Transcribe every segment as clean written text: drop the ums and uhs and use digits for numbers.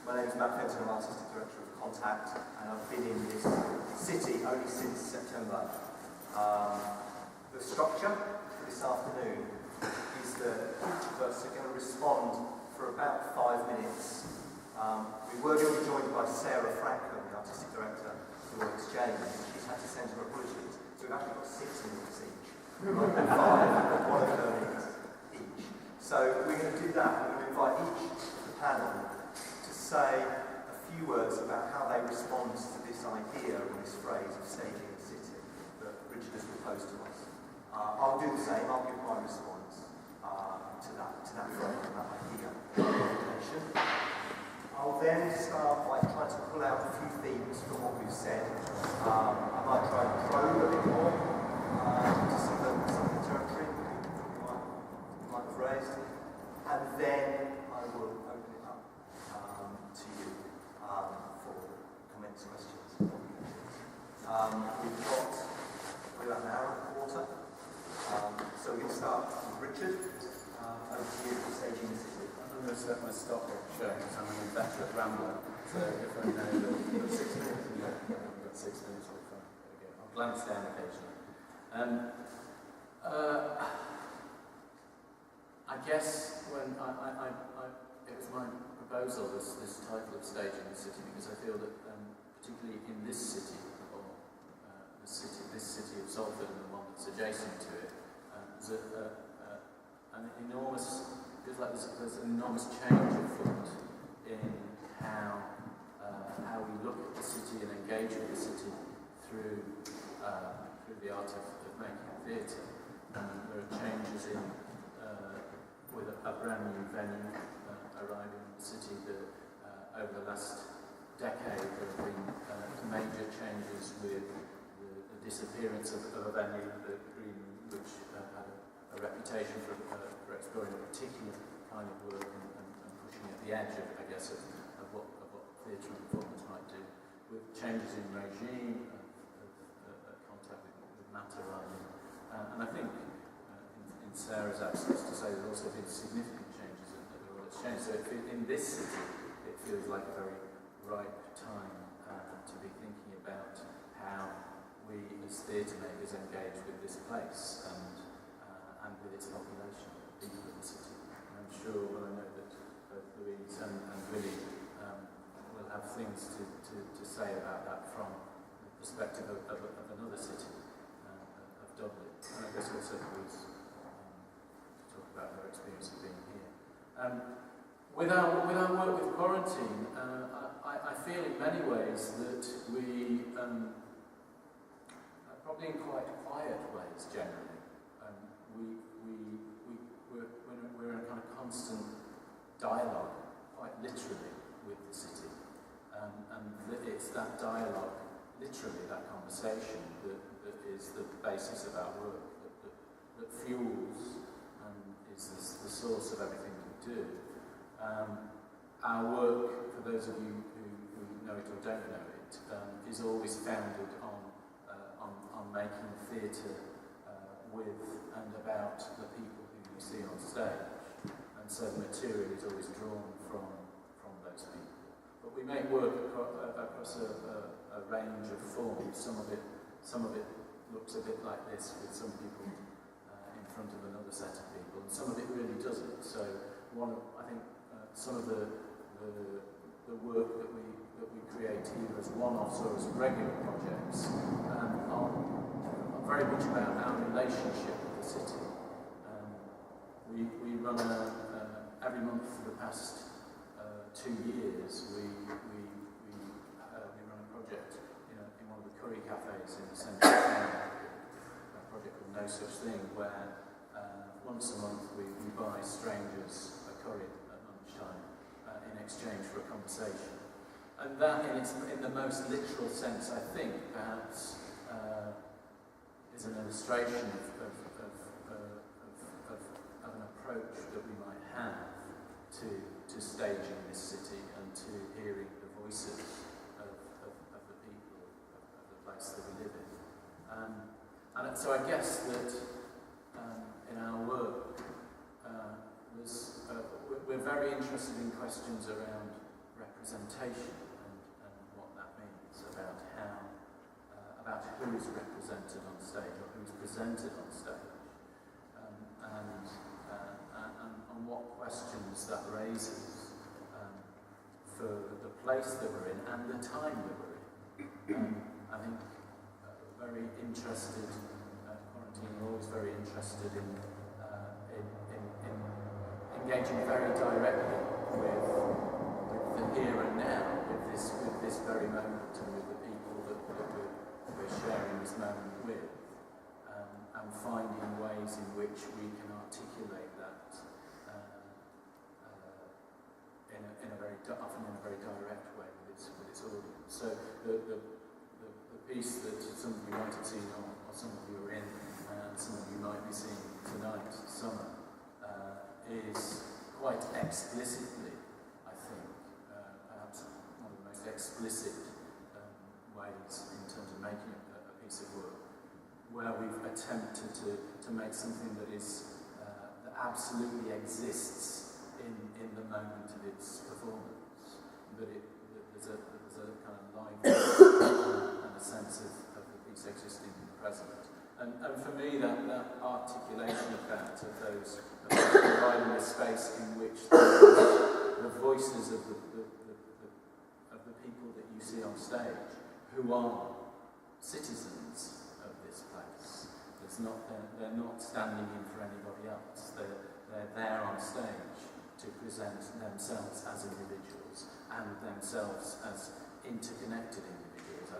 My name is Matt Fenton, I'm Artistic Director of Contact, and I've been in this city only since September. The structure for this afternoon is that each of us are going to respond for about 5 minutes. We were going to be joined by Sarah Franco, the Artistic Director, who will exchange. She's had to send her apologies, so we've actually got 6 minutes each. Rather than 5, one of her minutes each. So we're going to do that. We're going to invite each of the panel to say a few words about how they respond to this idea or this phrase of staging a city that Richard has proposed to us. I'll do the same. I'll give my response to that phrase, that idea. I'll then start by trying to pull out a few themes from what we've said. I might try and probe a bit more to some of the territory we might have raised, and then I will open it up to you for comments, questions. We've got about an hour and a quarter, so we're going to start with Richard. Over to you for staging the city. I'm going to set my stopwatch because I'm an inveterate rambler. So if I know that You've got 6 minutes. I've got 6 minutes so far. There we go. I'll glance down occasionally. I guess when it was my proposal, this title of Staging the City, because I feel that particularly in this city, or this city of Salford and the one that's adjacent to it, there's an enormous, feels like there's an enormous change afoot in how we look at the city and engage with the city through the art of making theatre. There are changes in with a brand new venue arriving in the city that over the last decade there have been major changes with the disappearance of a venue, the Green Room, which had a reputation for exploring a particular kind of work and pushing at the edge of, I guess, of what theatre and performance might do, with changes in regime, of contact with Matt arriving. And I think, in Sarah's absence, to say there's also been significant changes in the role it's changed. So in this city, it feels like a very ripe time to be thinking about how we as theatre makers engage with this place and with its population, people of the city. And I'm sure, well, I know that both Louise and Willie will have things to say about that from the perspective of another city, of Dublin. And I guess also Louise to talk about her experience of being here. With our work with Quarantine, I feel in many ways that we, probably in quite quiet ways generally, we're in a kind of constant dialogue, quite literally, with the city. And it's that dialogue, literally that conversation, that is the basis of our work, that fuels and is the source of everything we do. Our work, for those of you who know it or don't know it, is always founded on making theatre with and about the people who you see on stage. And so the material is always drawn from those people. But we make work across a range of forms. Some of it looks a bit like this, with some people in front of another set of people, and some of it really doesn't. So I think some of the work that we create either as one-offs or as regular projects are very much about our relationship with the city. We run every month for the past 2 years. We run a project in one of the curry cafes in the centre of town, a project called No Such Thing, where once a month we buy strangers a curry at lunchtime in exchange for a conversation. And that, in the most literal sense, I think, perhaps, is an illustration of an approach that we might have to staging this city and to hearing the voices of the people of the place that we live in. And so I guess that in our work, we're very interested in questions around representation representation and what that means about how, about who's represented on stage or who's presented on stage, and what questions that raises for the place that we're in and the time that we're in. I think very interested, Quarantine are always very interested in engaging very directly with the here and now, with this very moment, and with the people that we're sharing this moment with, and finding ways in which we can articulate that often in a very direct way with its audience. So the piece that some of you might have seen, or some of you are in, and some of you might be seeing tonight, Summer, is quite explicitly, I think, perhaps one of the most explicit ways in terms of making a piece of work, where we've attempted to make something that is that absolutely exists in the moment of its performance, that there's a kind of live and a sense of the piece existing in the present. And for me, that articulation of that, of those, providing a space in which the voices of the people that you see on stage, who are citizens of this place, they're not standing in for anybody else. They're there on stage to present themselves as individuals and themselves as interconnected individuals,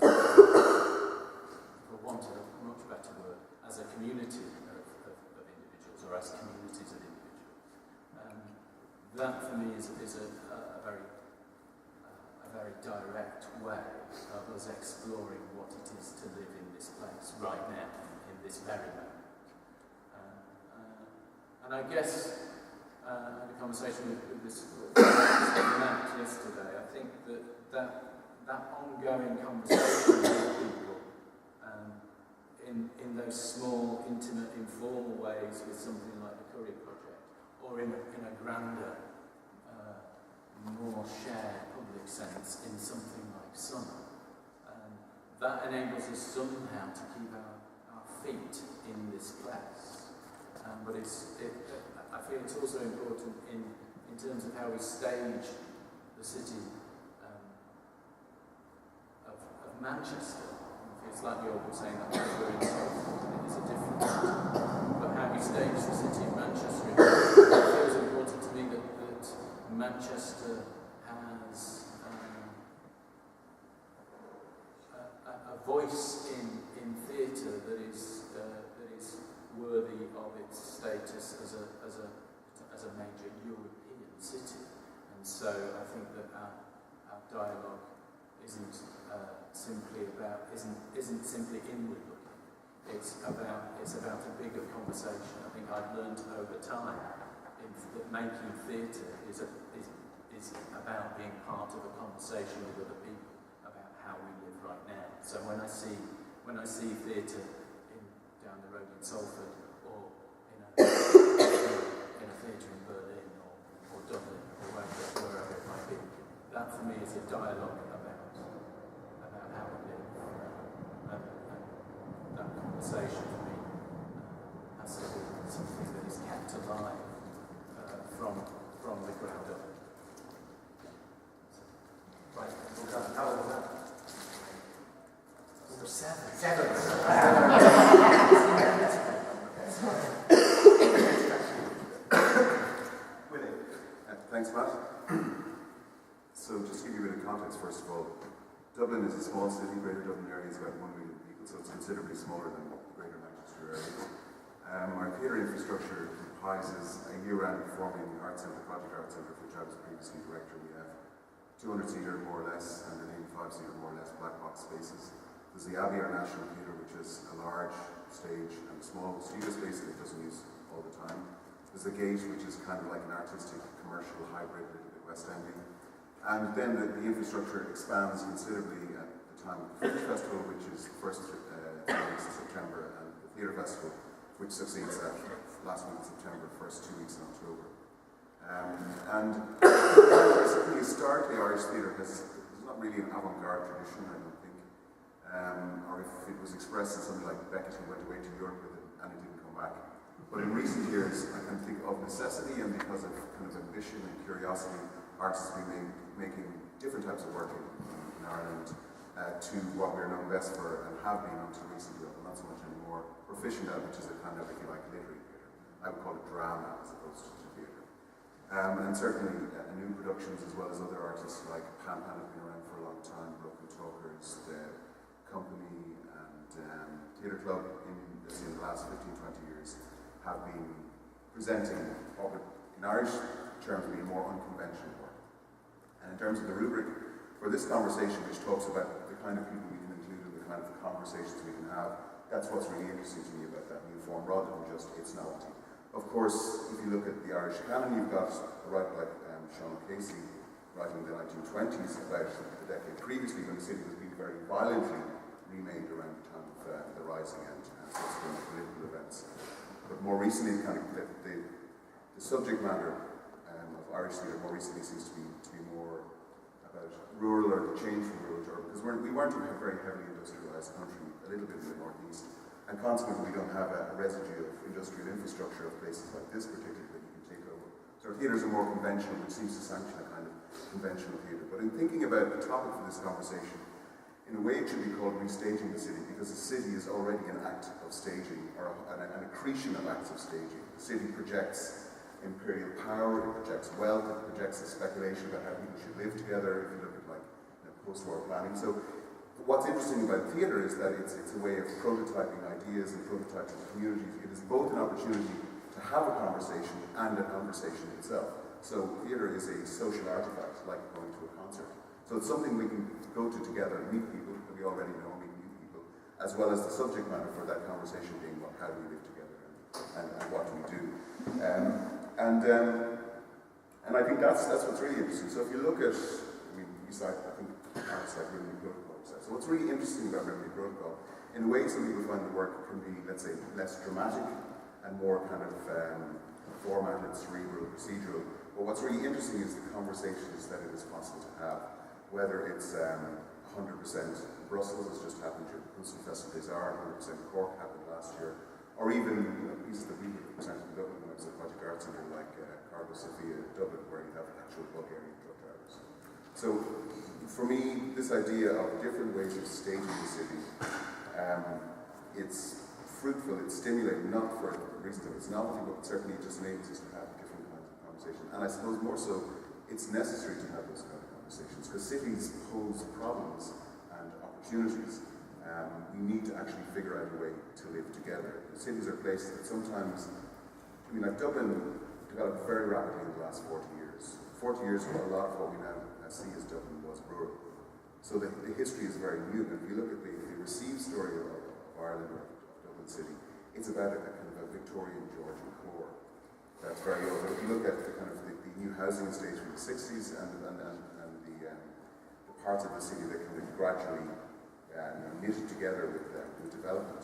for want of a much better word, as a community of individuals, or as communities of individuals. That for me is a very direct way of us exploring what it is to live in this place right now, in this very moment. And I guess I had a conversation with Matt yesterday. I think that ongoing conversation with people in those small, intimate, informal ways with something like the Curry Project, or in a grander, more shared public sense in something like Summer, that enables us somehow to keep our feet in this place. But I feel it's also important in terms of how we stage the city of Manchester. It's like you're saying that we're in it is a different city. But how we stage the city of Manchester, it feels important to me that Manchester has a voice in theatre that is worthy of its status as a major European city. And so I think that our dialogue isn't simply inward looking. It's about a bigger conversation. I think I've learned over time that making theatre is about being part of a conversation with other people about how we live right now. So when I see theatre down the road in Salford, or in a theatre in Berlin, or Dublin, or wherever it might be, that for me is a dialogue about how we live. And that conversation for me has to be something that is kept alive from the ground up. Right, how old was that? Number 7. 7. Willie. Thanks, Matt. So just to give you a bit of context, first of all, Dublin is a small city. Greater Dublin area is about 1 million people, so it's considerably smaller than the Greater Manchester area. Our theatre infrastructure comprises a year-round performing arts centre, Project Arts Centre, of which I was previously director. We have 200-seater, more or less, and an 85-seater, more or less, black box spaces. There's the Abbey, our National Theatre, which is a large stage and a small studio space that it doesn't use all the time. There's the Gate, which is kind of like an artistic, commercial hybrid, a little bit West Endy. And then the infrastructure expands considerably at the time of the Fringe Festival, which is the first 3 weeks of September, and the Theatre Festival, which succeeds that last week of September, first 2 weeks in October. And certainly historically, Irish theatre there's not really an avant-garde tradition, I don't think. Or if it was expressed in something like Beckett, who went away to Europe with it and it didn't come back. But in recent years, I can think of necessity and because of kind of ambition and curiosity, artists have been making different types of work in Ireland to what we're known best for and have been until recently, but not so much anymore, proficient at, which is a kind of, if you like, literary theatre. I would call it drama as opposed to theatre. And certainly new productions as well as other artists like Pan Pan have been around for a long time, Broken Talkers, The Company and Theatre Club in the last 15-20 years have been presenting what would, in Irish terms, be more unconventional work. And in terms of the rubric for this conversation, which talks about the kind of people we can include and the kind of conversations we can have, that's what's really interesting to me about that new form, rather than just its novelty. Of course, if you look at the Irish canon, you've got a writer like Sean O'Casey writing in the 1920s about the decade previously when the city was being very violently remade around the time of the Rising and subsequent political events. But more recently, kind of the subject matter of Irish theatre more recently seems to be more about rural or the change from rural to urban, because we weren't a very heavily industrialised country, a little bit in the northeast, and consequently we don't have a residue of industrial infrastructure of places like this particularly that you can take over. So our theatres are more conventional, which seems to sanction a kind of conventional theatre. But in thinking about the topic for this conversation, in a way it should be called restaging the city, because the city is already an act of staging, or an accretion of acts of staging. The city projects imperial power, it projects wealth, it projects a speculation about how people should live together, if you look at like post-war planning. So what's interesting about theatre is that it's a way of prototyping ideas and prototyping communities. It is both an opportunity to have a conversation and a conversation itself. So theatre is a social artifact, like going to a concert. So it's something we can go to together and meet people that we already know, meet new people, as well as the subject matter for that conversation being, well, how do we live together and what do we do? And I think that's what's really interesting. So if you look at, you cite, I think, artists like Rimini Protocol. So what's really interesting about Rimini Protocol, in a way some people find the work can be, let's say, less dramatic and more kind of formatted, cerebral, procedural. But what's really interesting is the conversations that it is possible to have, whether it's 100% Brussels, has just happened during the Brussels Festival des Arts, 100% Cork happened last year, or even pieces that we presented in Dublin when I was at Project Art Centre, like Cargo Sophia in Dublin, where you have actual Bulgarian truck drivers. So for me, this idea of different ways of staging the city, it's fruitful, it's stimulating, not for the reason of its novelty, but certainly it just enables us to have different kinds of conversations. And I suppose more so, it's necessary to have those kind of conversations, because cities pose problems and opportunities. We need to actually figure out a way to live together. Cities are places that sometimes, like Dublin developed very rapidly in the last 40 years. 40 years ago, a lot of what we now see as Dublin was rural. So the history is very new. And if you look at the received story of Ireland, or of Dublin City, it's about a kind of a Victorian Georgian core. That's very old. But if you look at the kind of the new housing estate from the 60s and the parts of the city that kind of gradually knitted together with development,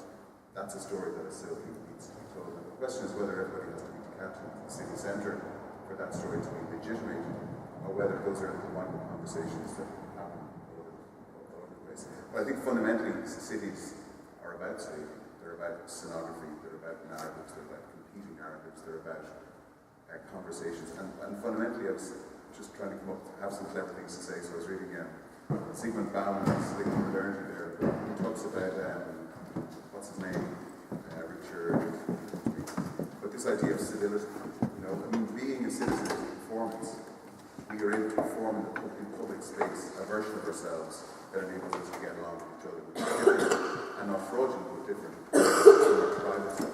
that's a story that still needs to be told. And the question is whether everybody has to be decanted into the city centre for that story to be legitimated, or whether those are the micro conversations that happen all over the place. But I think fundamentally, cities are about staging. They're about scenography, they're about narratives, they're about competing narratives, they're about conversations. And fundamentally, I was just trying to have some clever things to say, so I was reading Zygmunt Bauman's Liquid Modernity there. He talks about, what's his name? Richard. But this idea of civility, being a citizen is a performance. We are able to perform in public space a version of ourselves that enables us to get along with each other, which is different, and not fraudulent, but different from our private self.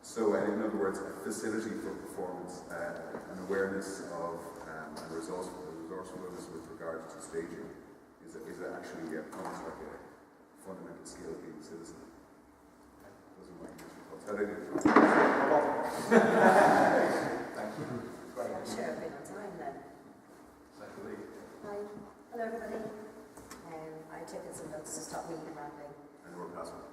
So, in other words, a facility for performance, an awareness of and resourcefulness with regard to staging is actually almost like a fundamental skill of being a citizen. Those are my initial thoughts. How did I do? Thank you. Great. I'm sure I've been on time then. Exactly. Hi. Hello everybody. I took in some notes to stop me rambling. And your password.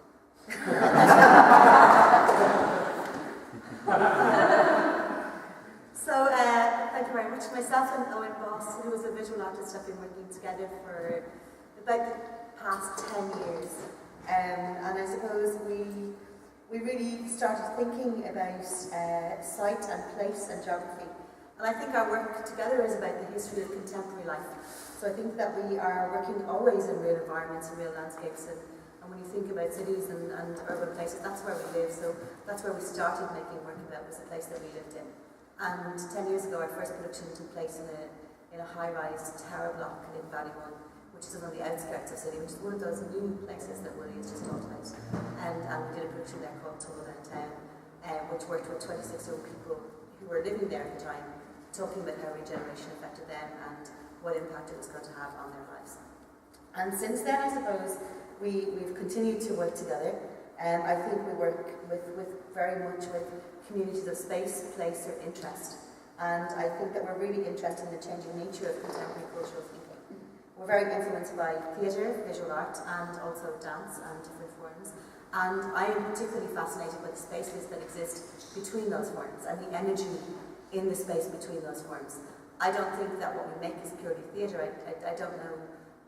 So, thank you very very much. Myself and Owen Boss, who is a visual artist, have been working together for about the past 10 years. And I suppose we really started thinking about site and place and geography. And I think our work together is about the history of contemporary life. So I think that we are working always in real environments and real landscapes. And when you think about cities and urban places, that's where we live. So that's where we started making work about, was the place that we lived in. And 10 years ago, our first production took place in a high-rise tower block in Ballymun, which is on the outskirts of the city, which is one of those new places that Willie has just talked about. And we did a production there called Tunnel Downtown, which worked with 26 young people who were living there at the time, talking about how regeneration affected them and what impact it was going to have on their lives. And since then, I suppose, we've continued to work together. I think we work with very much with communities of space, place or interest. And I think that we're really interested in the changing nature of contemporary cultural thinking. We're very influenced by theatre, visual art and also dance and different forms. And I am particularly fascinated by the spaces that exist between those forms and the energy in the space between those forms. I don't think that what we make is purely theatre. I don't know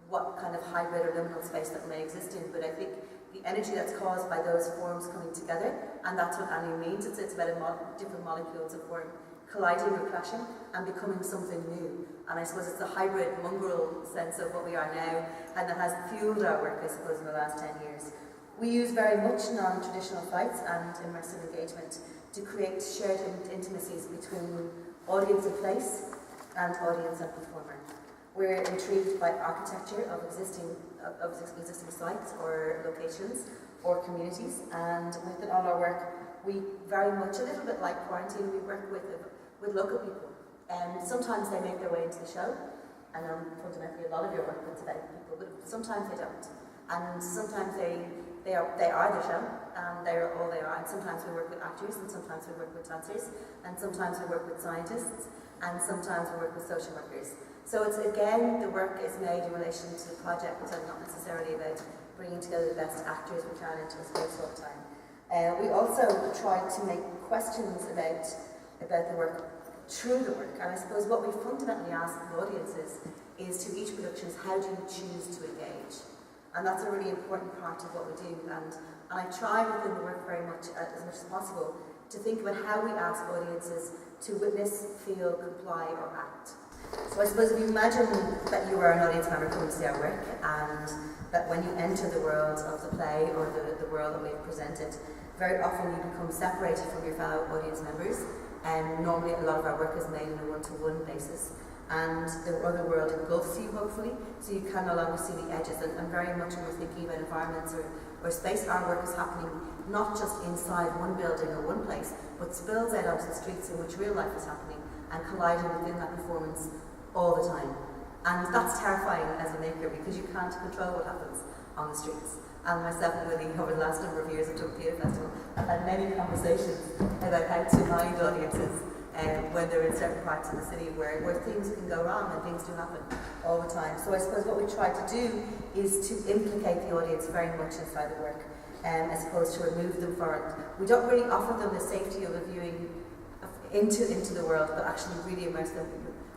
what kind of hybrid or liminal space that may exist in, but I think the energy that's caused by those forms coming together, and that's what Anu means. It's about different molecules of form colliding or clashing and becoming something new. And I suppose it's the hybrid mongrel sense of what we are now, and that has fueled our work, I suppose, in the last 10 years. We use very much non-traditional sites and immersive engagement to create shared intimacies between audience and place and audience and performer. We're intrigued by architecture of existing sites or locations or communities, and within all our work, we very much, a little bit like Quarantine, we work with local people. And sometimes they make their way into the show, and fundamentally a lot of your work is about people, but sometimes they don't. And sometimes they are the show, and they are all they are. And sometimes we work with actors, and sometimes we work with dancers, and sometimes we work with scientists, and sometimes we work with social workers. So it's, again, the work is made in relation to the project, and not necessarily about bringing together the best actors we can into a space all the time. We also try to make questions about the work through the work, and I suppose what we fundamentally ask of audiences is to each production is how do you choose to engage? And that's a really important part of what we do, and I try within the work very much, as much as possible, to think about how we ask audiences to witness, feel, comply or act. So I suppose if you imagine that you are an audience member coming to see our work, and that when you enter the world of the play or the world that we've presented, very often you become separated from your fellow audience members, and normally a lot of our work is made on a one-to-one basis, and the other world engulfs you hopefully, so you can no longer see the edges, and very much when we're thinking about environments or space, our work is happening not just inside one building or one place, but spills out onto the streets in which real life is happening, and colliding within that performance all the time. And that's terrifying as a maker because you can't control what happens on the streets. And myself and Willie, over the last number of years at Dublin Theatre Festival, have had many conversations about how to mind audiences when they're in certain parts of the city where things can go wrong and things do happen all the time. So I suppose what we try to do is to implicate the audience very much inside the work, as opposed to remove them from it. We don't really offer them the safety of a viewing into the world, but actually really immerse them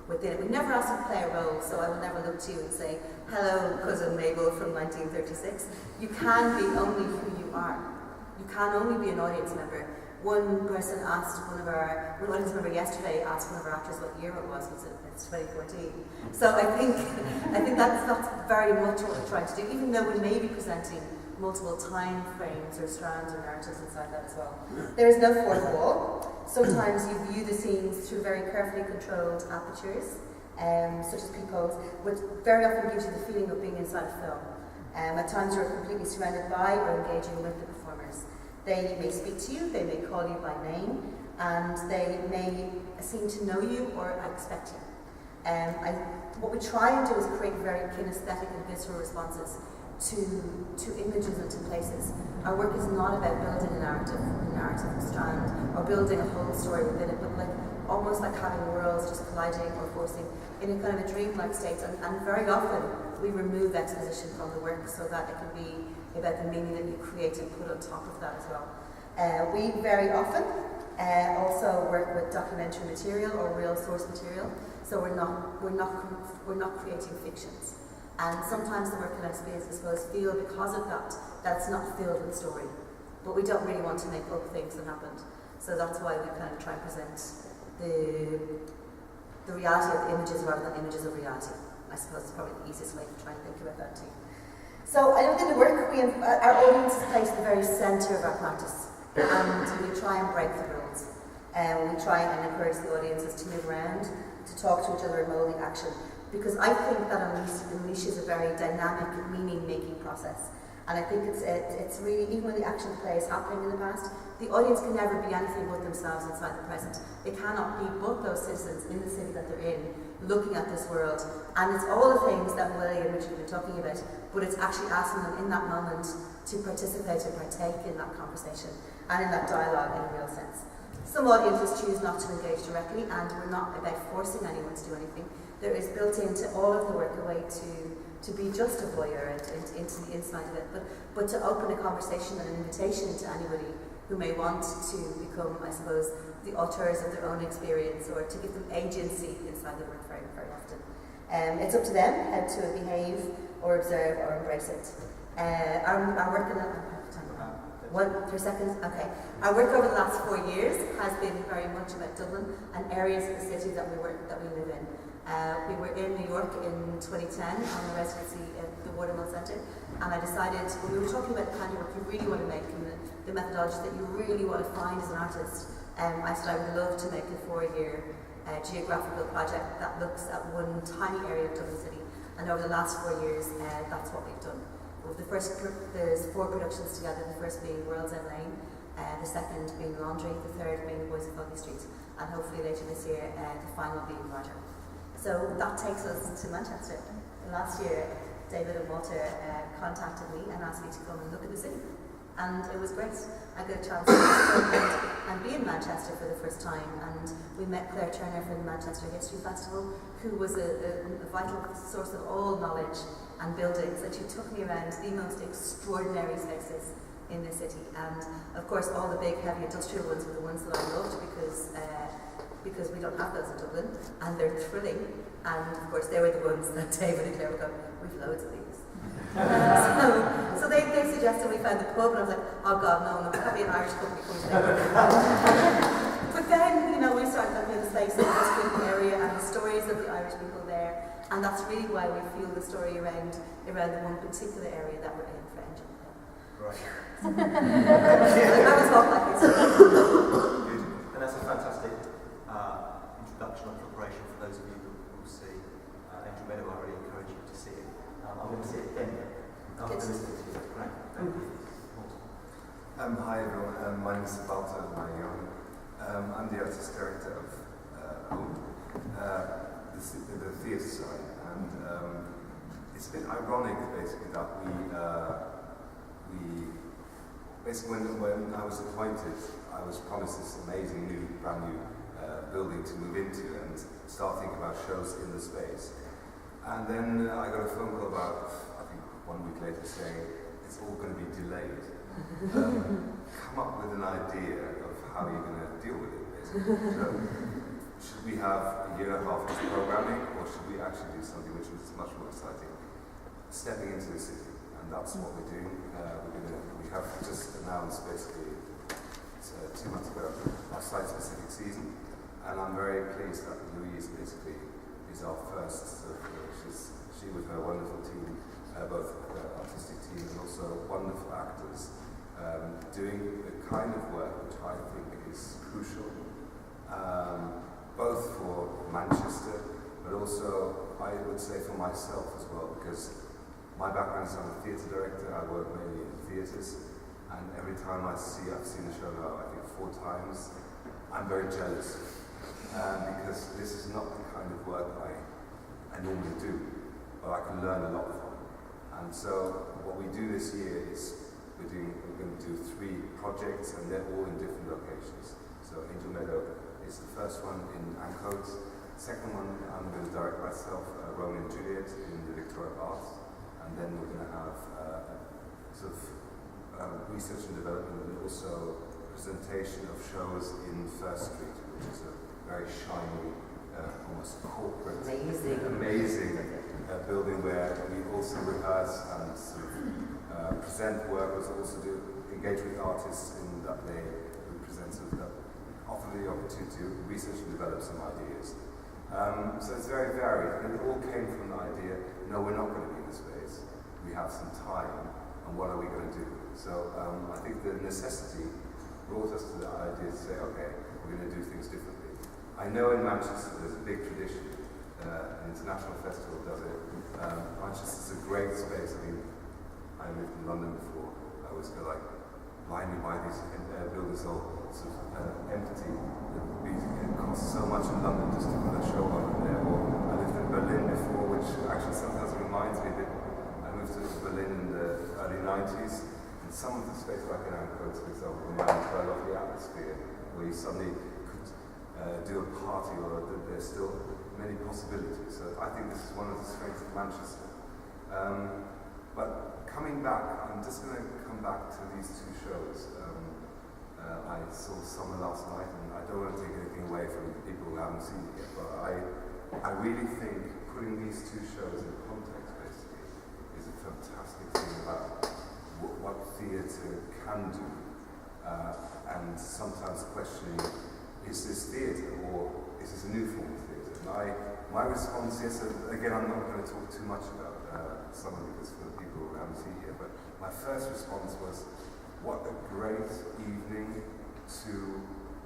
within it. We never ask them to play a role, so I will never look to you and say, hello, cousin Mabel from 1936. You can be only who you are. You can only be an audience member. One person asked one audience member yesterday asked one of our actors what year it was. It's 2014. So I think that's very much what we're trying to do, even though we may be presenting multiple time frames or strands or narratives inside that as well. There is no fourth wall. Sometimes you view the scenes through very carefully controlled apertures, such as peepholes, which very often gives you the feeling of being inside a film. At times you're completely surrounded by or engaging with the performers. They may speak to you, they may call you by name, and they may seem to know you or expect you. What we try and do is create very kinesthetic and visceral responses to images and to places. Our work is not about building a narrative strand or building a whole story within it, but almost like having worlds just colliding or forcing in a kind of a dreamlike state. And very often we remove exposition from the work so that it can be about the meaning that you create and put on top of that as well. We very often also work with documentary material or real source material. So we're not creating fictions. And sometimes the work in SBS, I suppose, feel because of that it's not filled with story. But we don't really want to make up things that happened. So that's why we kind of try and present the reality of the images rather than images of reality. I suppose it's probably the easiest way to try and think about that too. So I know within the work, our audience is placed at the very centre of our practice. And we try and break the rules. We try and encourage the audiences to move around, to talk to each other and molding action. Because I think that unleashes a very dynamic meaning-making process. And I think it's really, even when the action play is happening in the past, the audience can never be anything but themselves inside the present. They cannot be but those citizens in the city that they're in, looking at this world. And it's all the things that Willie and Richard have been talking about, but it's actually asking them in that moment to participate and partake in that conversation and in that dialogue in a real sense. Some audiences choose not to engage directly, and we're not about forcing anyone to do anything. There is built into all of the work a way to be just a voyeur and into the inside of it, but to open a conversation and an invitation to anybody who may want to become, I suppose, the authors of their own experience, or to give them agency inside the work very, very often. It's up to them how to behave or observe or embrace it. Our work in One, 3 seconds? Okay. Our work over the last 4 years has been very much about Dublin and areas of the city that we live in. We were in New York in 2010 on a residency at the Watermill Centre, and I decided, when we were talking about the kind of work you really want to make and the methodology that you really want to find as an artist, I said I would love to make a 4-year geographical project that looks at one tiny area of Dublin City, and over the last 4 years, that's what we've done. There's 4 productions together, the first being World's End Lane, the second being Laundry, the third being Boys of Foley Street, and hopefully later this year, the final being Roger. So that takes us to Manchester. Last year, David and Walter contacted me and asked me to come and look at the city. And it was great. I got a chance to go and be in Manchester for the first time. And we met Claire Turner from the Manchester History Festival, who was a vital source of all knowledge and buildings. And she took me around the most extraordinary spaces in the city. And of course, all the big, heavy industrial ones were the ones that I loved because we don't have those in Dublin, and they're thrilling. And of course, they were the ones that David and Claire were going, we've loads of these. So they suggested we found the pub, and I was like, oh God, no, probably an Irish company comes there. But then, we started looking at the space in this big area and the stories of the Irish people there, and that's really why we feel the story around the one particular area that we're in for Engine. Right. I was talking like this. And that's a fantastic introduction and preparation for those of you who will see Angel Meadow. I really encourage you to see it. I'm going to see it again after listening to you. Great. Thank you. Hi everyone, my name is Walter Marion. I'm the artist director of Home, the theatre side, and it's been ironic basically that we basically when I was appointed, I was promised this amazing brand new building to move into and start thinking about shows in the space. And then I got a phone call about, I think 1 week later, saying it's all going to be delayed. Come up with an idea of how you're going to deal with it, basically. So, should we have a year and a half of programming, or should we actually do something which is much more exciting? Stepping into the city, and that's what we're doing. We have just announced basically 2 months ago our site-specific season, and I'm very pleased that Louise basically is our first. She with her wonderful team, both artistic team and also wonderful actors, doing the kind of work which I think is crucial, both for Manchester, but also I would say for myself as well, because my background is I'm a theatre director. I work mainly in theatres, and every time I've seen the show now, I think 4 times, I'm very jealous, because this is not the kind of work I normally do, but I can learn a lot from. And so what we do this year is we're going to do 3 projects, and they're all in different locations. So Angel Meadow is the first one in Ancoats. Second one I'm going to direct myself, Romeo and Juliet in the Victoria Arts, and then we're going to have sort of research and development, and also representation of shows in First Street, which is a very shiny, almost corporate, amazing building where we also rehearse and sort of present work, but also do engage with artists in that they present, sort of offer the opportunity to research and develop some ideas. So it's very varied, and it all came from the idea, no, we're not going to be in the space. We have some time, and what are we going to do? So I think the necessity brought us to the idea to say, okay, we're going to do things differently. I know in Manchester there's a big tradition, an international festival does it. Manchester's a great space. I mean, I lived in London before. I always go like, blimey, why these buildings all sort of empty? It costs so much in London just to put a show on there. Or I lived in Berlin before, which actually sometimes reminds me a bit. I moved to Berlin in the early 90s, and some of the space like in Ancoats, for example, reminded me of the atmosphere, where you suddenly could do a party, or there's still many possibilities. So I think this is one of the strengths of Manchester. But coming back, I'm just going to come back to these two shows. I saw Summer last night, and I don't want to take anything away from people who haven't seen it yet, but I really think putting these two shows in context, basically, is a fantastic thing about what theatre can do, and sometimes questioning, is this theatre, or is this a new form of theatre? And my response is, again, I'm not going to talk too much about Summer, because for the people who haven't seen it, but my first response was, what a great evening to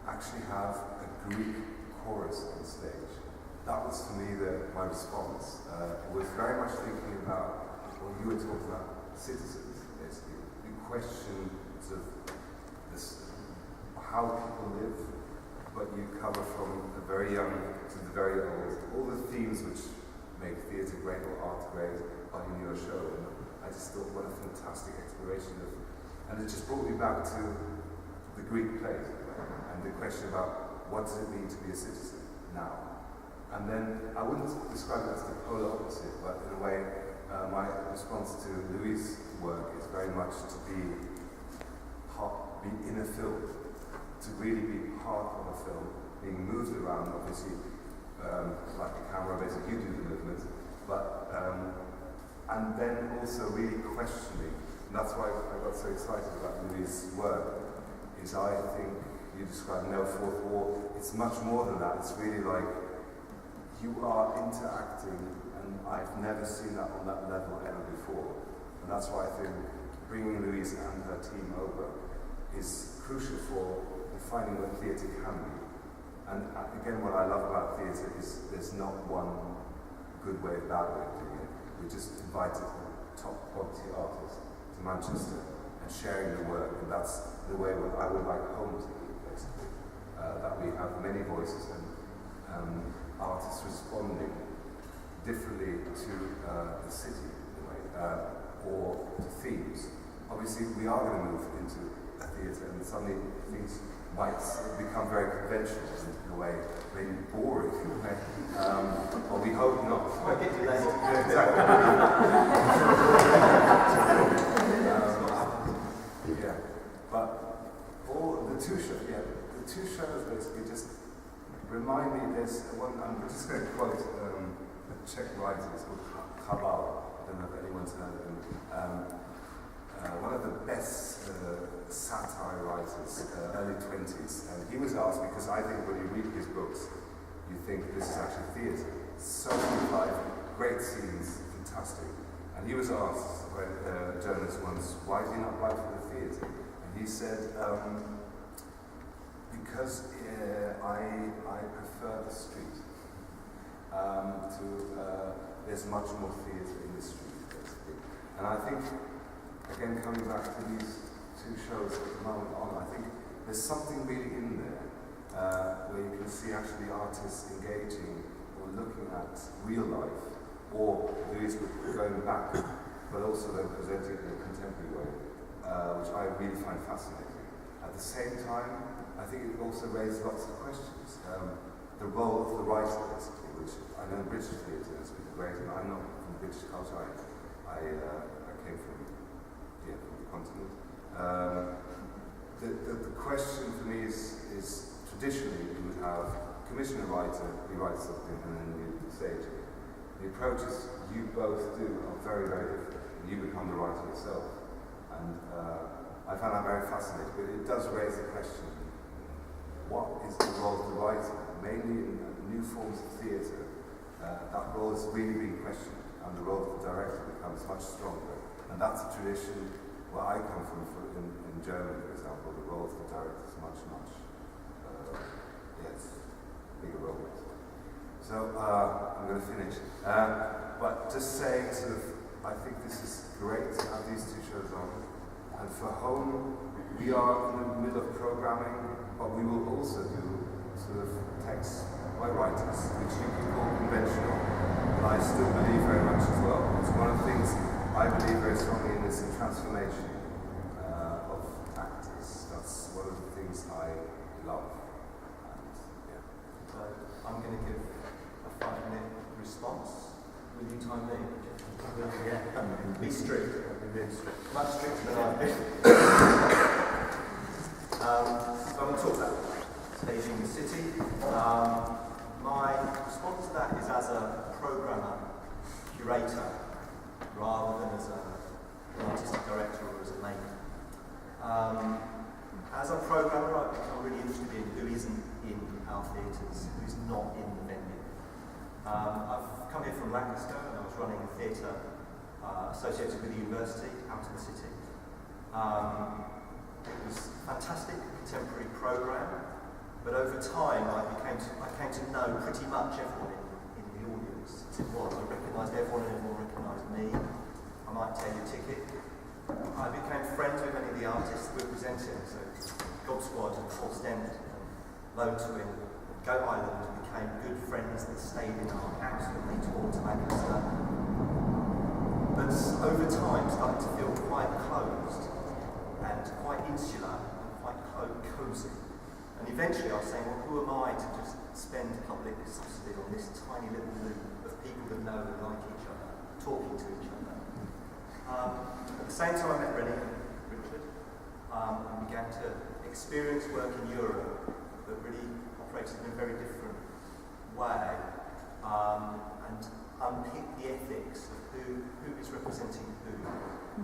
actually have a Greek chorus on stage. That was for me my response. It was very much thinking about what you were talking about, citizens, basically. The question of this, how people live, but you cover from the very young to the very old. All the themes which make theatre great or art great are in your show. And I just thought, what a fantastic exploration of. And it just brought me back to the Greek play and the question about what does it mean to be a citizen now? And then I wouldn't describe it as the polar opposite, but in a way, my response to Louis' work is very much to be in a film, to really be part of a film, being moved around, obviously, like a camera, basically you do the movement, but and then also really questioning. And that's why I got so excited about Louis' work, is I think you described No Fourth Wall, it's much more than that. It's really like you are interacting, and I've never seen that on that level ever before. And that's why I think bringing Louise and her team over is crucial for defining what theatre can be. And again, what I love about theatre is there's not one good way or bad way of doing it. We just invited top quality artists to Manchester and sharing the work, and that's the way I would like home to be, basically. That we have many voices and artists responding differently to the city, in a way, or to themes. Obviously, we are going to move into a theatre, and suddenly things might become very conventional in a way, maybe boring in a way. Or we hope not. Might get delayed. Yeah, exactly. Yeah, but all the two shows basically just remind me. There's one. I'm just going to quote a Czech writer. It's called Chabal. I don't know if anyone's heard of him. One of the best satire writers, early 20s, and he was asked, because I think when you read his books, you think this is actually theatre. So live, great scenes, fantastic. And he was asked by a journalist once, why do you not write for the theatre? And he said, because I prefer the street. There's much more theatre in the street, basically. And I think, again, coming back to these two shows at the moment on, I think there's something really in there where you can see actually artists engaging or looking at real life, or Louise going back, but also then presenting it in a contemporary way, which I really find fascinating. At the same time, I think it also raises lots of questions. The role of the writer, basically, which I know British theatre has been great, and I'm not from British culture, I came from the continent. the question for me is traditionally you would have commission a writer, he writes something, and then you stage it. The approaches you both do are very, very different. You become the writer yourself. And I find that very fascinating, but it does raise the question, what is the role of the writer? Mainly in new forms of theatre, that role is really being questioned, and the role of the director becomes much stronger. And that's a tradition where I come from in Germany, for example, the role of the director is much, bigger role. So I'm going to finish. But just saying I think this is great to have these two shows on. And for home, we are in the middle of programming, but we will also do texts by writers, which you can call conventional. But I still believe very much as well. It's one of the things I believe very strongly in is the transformation of actors. That's one of the things I love. So I'm going to give a 5-minute response. Will you time me? Yeah. Be strict. Much stricter than I've been. So I'm going to talk about staging the city. My response to that is as a programmer, curator, rather than as an artistic director or as a maker. As a programmer, I've become really interested in who isn't in our theatres, who's not in the venue. I've come here from Lancaster and I was running a theatre associated with the university out in the city. It was a fantastic contemporary programme, but over time I came to know pretty much everyone in the audience. As it was, I recognised everyone and everyone recognised me. I might take a ticket. I became friends with many of the artists we were presenting, so Gob Squad and Ostend, Lone Twin, Goat Island became good friends that stayed in our house when they toured to Lancaster. But over time started to feel quite closed and quite insular and quite cosy. And eventually I was saying, well, who am I to just spend public subsidy on this tiny little loop of people that know and like each other, talking to each other. At the same time I met Rennie and Richard and began to experience work in Europe that really operated in a very different way and unpick the ethics of who is representing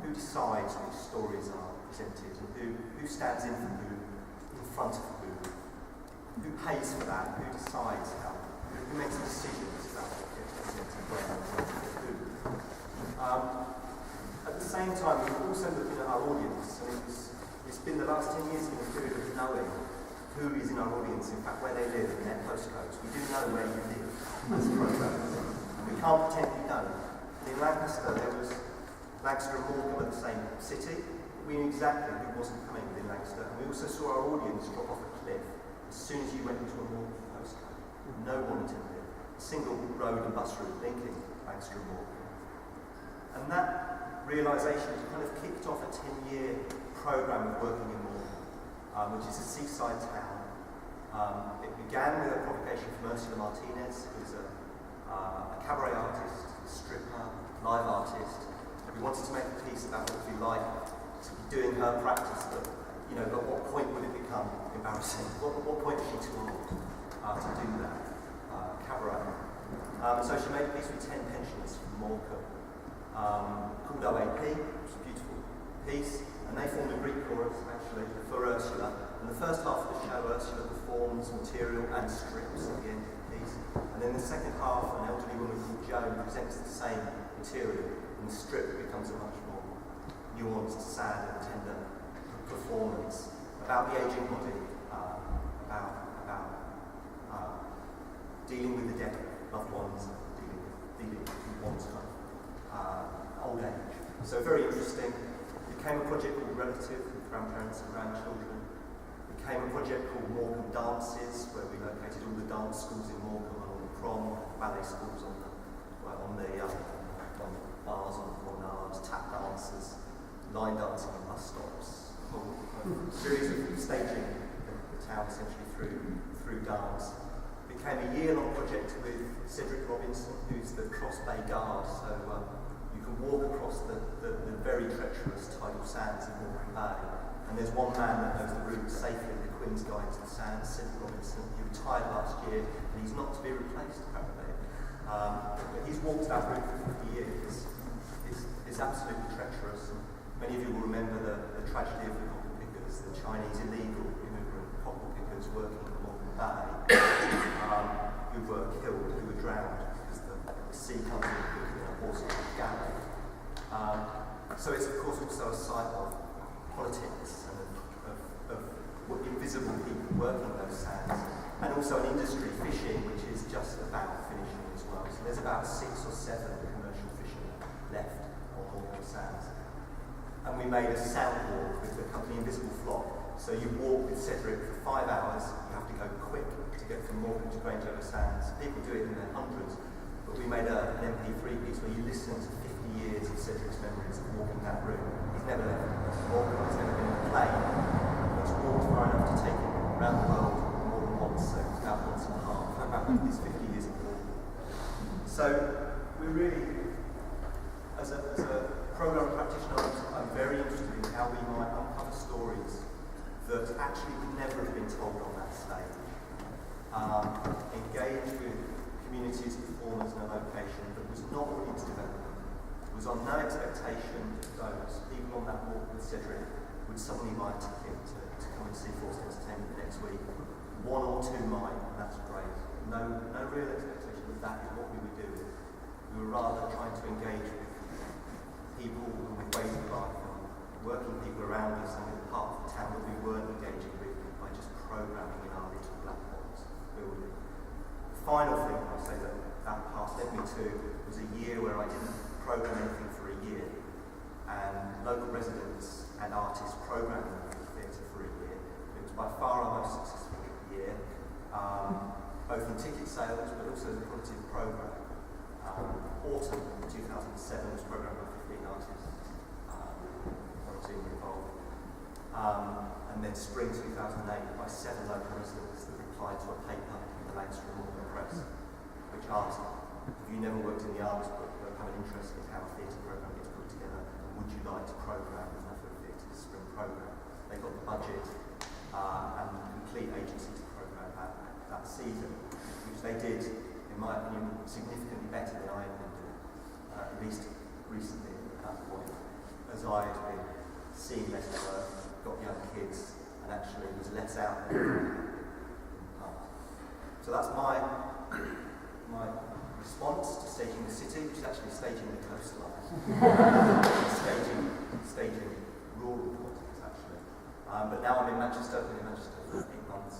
who decides which stories are presented, and who stands in for who, in front of who pays for that, who decides who makes the decisions about what gets presented where and who. At the same time, we're also looking at our audience, and it's been the last 10 years in a period of knowing who is in our audience, in fact, where they live and their postcodes. We do know where you live as programmers, and we can't pretend we don't. In Lancaster, Lancaster and Morecambe are the same city. We knew exactly who wasn't coming within Lancaster, and we also saw our audience drop off a cliff as soon as you went into a Morecambe postcode. No one attended a single road and bus route linking Lancaster and Morecambe. And that realisation kind of kicked off a 10-year programme of working in Morecambe, which is a seaside town. It began with a provocation from Ursula Martinez, who's a cabaret artist, a stripper, live artist. We wanted to make a piece about what it would be like to be doing her practice, but at what point would it become embarrassing? What point is she too old to do that cabaret? So she made a piece with 10 pensioners from Morecambe called OAP, which is a beautiful piece, and they formed a Greek chorus actually for Ursula. And the first half of the show, Ursula performs material and strips at the end of the piece. And then the second half, an elderly woman called Joan presents the same material, and the strip becomes a much more nuanced, sad and tender performance about the ageing body, about dealing with the death of loved ones, dealing with one's kind of old age. So very interesting. It became a project called Relative, with grandparents and grandchildren. It became a project called Morecambe Dances, where we located all the dance schools in Morecambe and all the prom, ballet schools on the bars, on the promenades, tap dancers, line dancing on bus stops, a series of staging the town essentially through dance. It became a year-long project with Cedric Robinson, who's the Cross Bay Guard, so you can walk across the very treacherous tidal sands in Morecambe Bay, and And there's one man that knows the route safely, the Queen's Guide to the Sands, Sid Robinson. He retired last year, and he's not to be replaced, apparently. But he's walked that route for 50 years. It's absolutely treacherous. Many of you will remember the tragedy of the cockle pickers, the Chinese illegal immigrant cockle pickers working in the Morecambe Bay, who were killed, who were drowned because the sea comes in quicker than a horse in a galley. So it's of course also a site of politics and of invisible people working those sands, and also an industry, fishing, which is just about finishing as well. So there's about 6 or 7 commercial fishermen left on Morecambe Sands. And we made a sound walk with the company Invisible Flock. So you walk with Cedric for 5 hours, you have to go quick to get from Morecambe to Grangeover Sands. People do it in their hundreds, but we made an MP3 piece where you listen to 50 years of Cedric's memories of walking that route. He's never left Morecambe, he's never been in a plane. He's walked far enough to take him around the world more than once, so about once and a half. His 50 years of walking. So we really, as a program practitioner, I'm very interested in how we might uncover stories that actually would never have been told on that stage. Engage with communities, performers in a location that was not ready to develop. It was on no expectation that those people on that walk with Cedric would suddenly buy a ticket to come and see Forced Entertainment next week. 1 or 2 might, and that's great. No real expectation that is what we would do. We were rather trying to engage with people with ways of life, working people around us and in part of the town that we weren't engaging with by just programming in our little black box building. The final thing I'll say that part led me to was a year where I didn't program anything for a year, and local residents and artists programmed the theatre for a year. It was by far our most successful year, both in ticket sales but also as a quality of programme. Autumn 2007 was programmed by 15 artists, one or two were involved. And then spring 2008 by 7 local residents that replied to a paper in the Lancashire Morning Press, which asked, have you never worked in the arts but have an interest in how a theatre programme gets put together, and would you like to programme the Nuffield Theatre's spring programme? They got the budget and complete agency to programme that season, which they did, in my opinion, significantly better than I had been doing, at least recently at that point, as I had been seeing less work, got young kids, and actually was less out there in the past. So that's my response to staging the city, which is actually staging the coastline, staging rural politics actually. But now I'm in Manchester, I've been in Manchester for 8 months.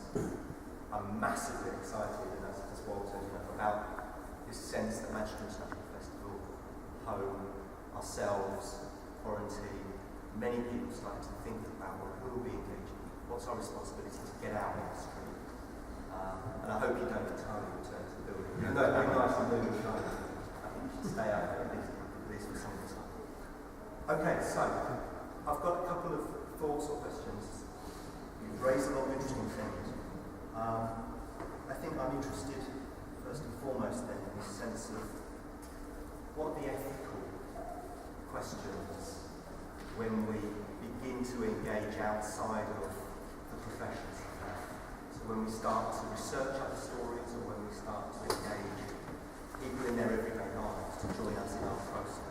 I'm massively excited, and as Walter, about this sense that Manchester International Festival, home, ourselves, quarantine, many people starting to think about what will be engaging, what's our responsibility to get out on the street. And I hope you don't entirely return to the building. Even though it'd be nice to move and shine, I think you should stay out there at least for some of the time. Okay, so I've got a couple of thoughts or questions. You've raised a lot of interesting things. I think I'm interested, first and foremost, then, in the sense of what the ethical questions when we begin to engage outside of the professions. So when we start to research other stories, or when we start to engage people in their everyday lives to join us in our process.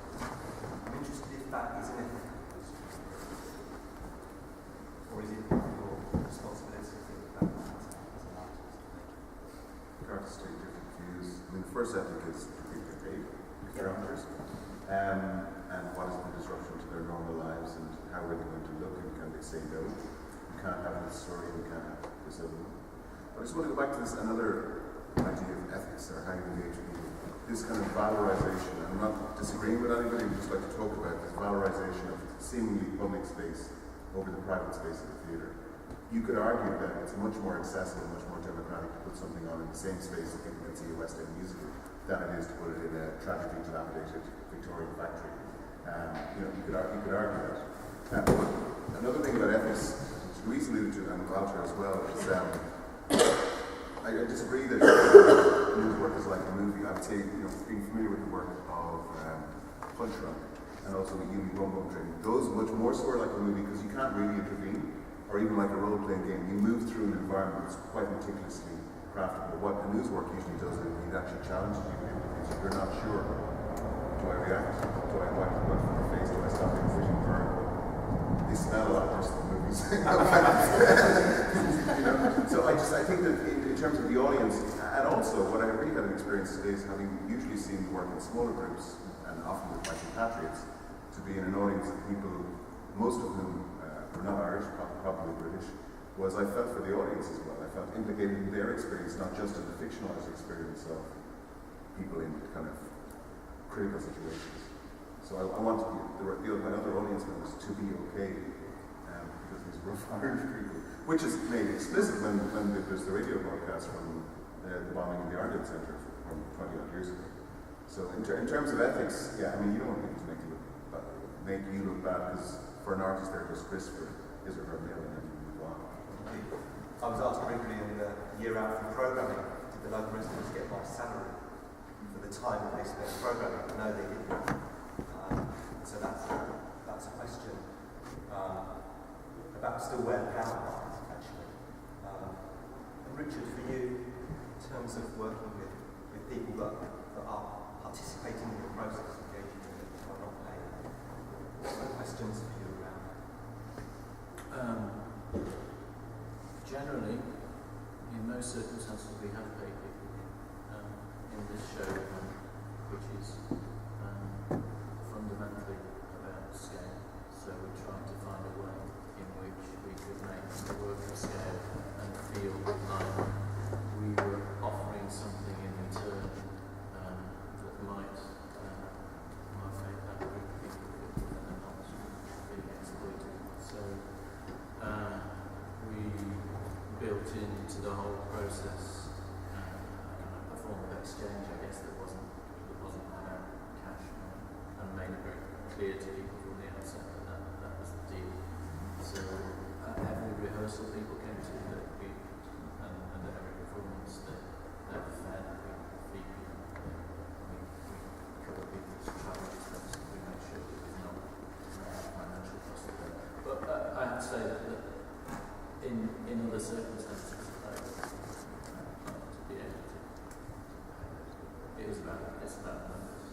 I'm interested if that is an ethical question, or is it your responsibility to think about that as an artist? Artists take different views. I mean, the first ethic is to be paid if they're amateurs, and what is the disruption to their normal lives, and how are they going to look, and can they say no? You can't have this story, you can't have this other one. I just want to go back to this another idea of ethics, or how you engage with people. This kind of valorization, and I'm not disagreeing with anybody, I just like to talk about this valorization of seemingly public space over the private space of the theatre. You could argue that it's much more accessible, much more democratic to put something on in the same space that people can see a West End musical than it is to put it in a tragically dilapidated Victorian factory. You could argue that. Another thing about ethics, which Louise alluded to, and Walter as well, is I disagree that news work is like a movie. I would say, being familiar with the work of Punch Drunk, and also with Yumi Bum Bum training. Those much more so are like a movie because you can't really intervene, or even like a role-playing game. You move through an environment that's quite meticulously crafted. But what the news work usually does is it actually challenges you because you're not sure. Do I react? Do I wipe the blood from my face? Do I stop being vision burn? They smell a lot worse than movies. So I think that in terms of the audience, and also what I really had an experience today is having usually seen work in smaller groups, and often with my compatriots, to be in an audience of people, most of whom were not Irish, probably British, was I felt for the audience as well. I felt implicated in their experience, not just in the fictionalized experience of people in kind of critical situations. So I wanted my other audience members to be okay, because these rough Irish people, which is made explicit when there's the radio broadcast from the bombing in the Arlington Centre from 20 odd years ago. So in terms of ethics, yeah, I mean, you don't want people to make you look bad, because for an artist they're just crisp for his or her meal and then you move on. I was asked briefly in the year out from programming, did the local residents get my salary for the time that they spent programming? No, they didn't. So that's a question about still where the power lies, actually. And Richard, for you, in terms of working with people that are participating in the process, engaging with it, who are not paid, what are the questions for you around that? Generally, in most circumstances, we have paid people in this show, which is fundamentally about scale. So we're trying to find a way in which we could make the work of scale and feel like we were offering something in return that might make that group of people feel that they're not being exploited. So we built into the whole process a form of exchange, I guess, that wasn't about cash, and made it very clear to people from the outset that was the deal. So every rehearsal people came to, and every performance they're fed, we feed people, we cover people's travel expenses, we make sure that there's no financial cost of that. But I have to say that in other circumstances, to be able to it's about numbers.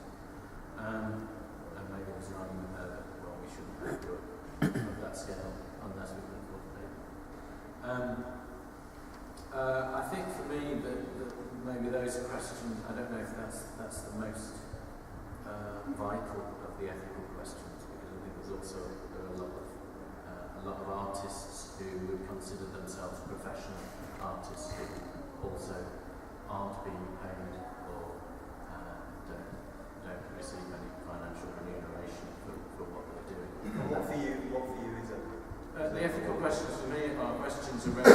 And maybe there's an argument there that, well, we shouldn't pay for of that scale unless we can afford to pay. I think for me that maybe those questions, I don't know if that's the most vital of the ethical questions, because I think there are a lot of artists who would consider themselves professional artists who also aren't being paid or don't receive any financial remuneration for what they're doing. What for you is it? The ethical questions for me are questions around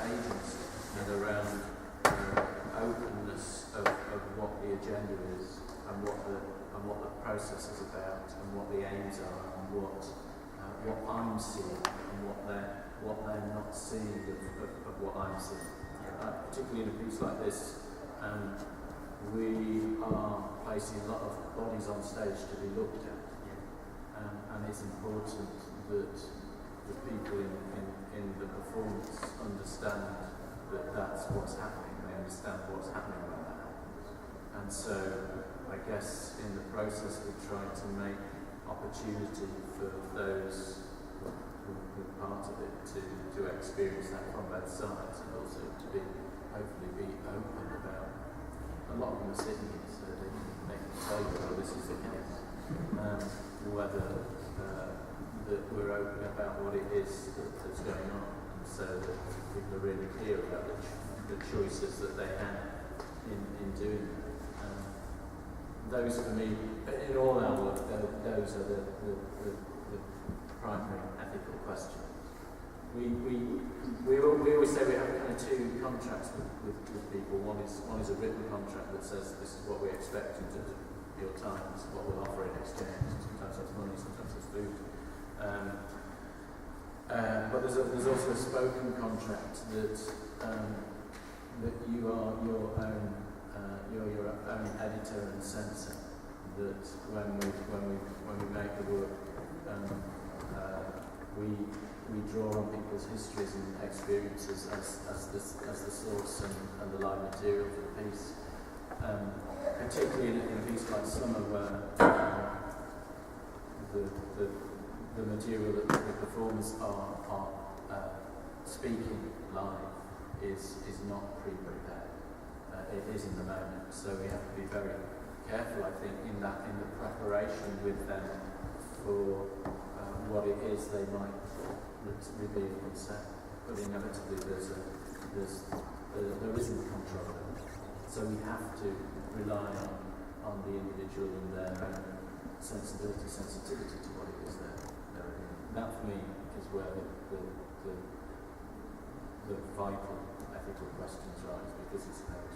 agency and around openness of what the agenda is and what the process is about and what the aims are and what I'm seeing and what they're not seeing of what I'm seeing. Particularly in a piece like this, we are placing a lot of bodies on stage to be looked at, and it's important that the people in the performance understand that that's what's happening. They understand what's happening when that happens. And so, I guess in the process we try to make opportunity for those who are part of it to experience that from both sides, and also to hopefully be open about. A lot of them are sitting here, so they can tell you, well, this is the case. Whether that we're open about what it is that's going on, and so that people are really clear about the choices that they have in doing that. Those for me, in all our work, those are the primary ethical questions. We always say we have kind of two contracts with people. One is a written contract that says this is what we expect in terms of your time, this is what we'll offer in exchange. Sometimes that's money, sometimes it's food. But there's also a spoken contract that you are your own editor and censor, that when we make the work, we draw on people's histories and experiences as the source and the live material for the piece. Particularly in a piece like Summer, where the material that the performers are speaking live is not pre-prepared. It is in the moment, so we have to be very careful, I think, in the preparation with them for what it is they might reveal and say. But inevitably there isn't control of it. So we have to rely on the individual and their own sensitivity to what it is they're doing. That for me is where the vital ethical questions rise, because it's about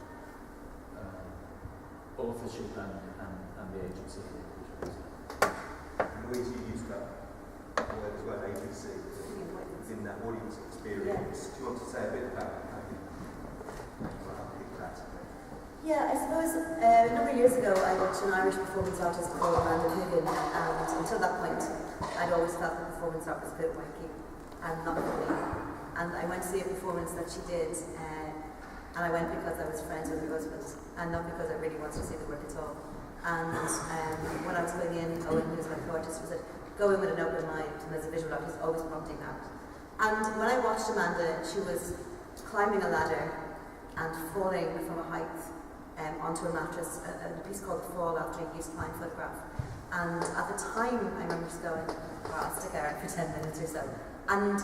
authorship and the agency of the individuals. Louise, you used that word as well, agency, within that audience experience. Do you want to say a bit about how you picked that? Yeah, I suppose a number of years ago I watched an Irish performance artist called Amanda Higgin, and until that point I'd always felt that performance art was a bit wanky and not for me. And I went to see a performance that she did, and I went because I was friends with her husband, and not because I really wanted to see the work at all. And when I was going in, Owen, who's my co-artist, said, go in with an open mind, and as a visual artist, always prompting that. And when I watched Amanda, she was climbing a ladder and falling from a height onto a mattress, a piece called The Fall, after a used fine photograph. And at the time, I remember just going, well, I'll stick out for 10 minutes or so. And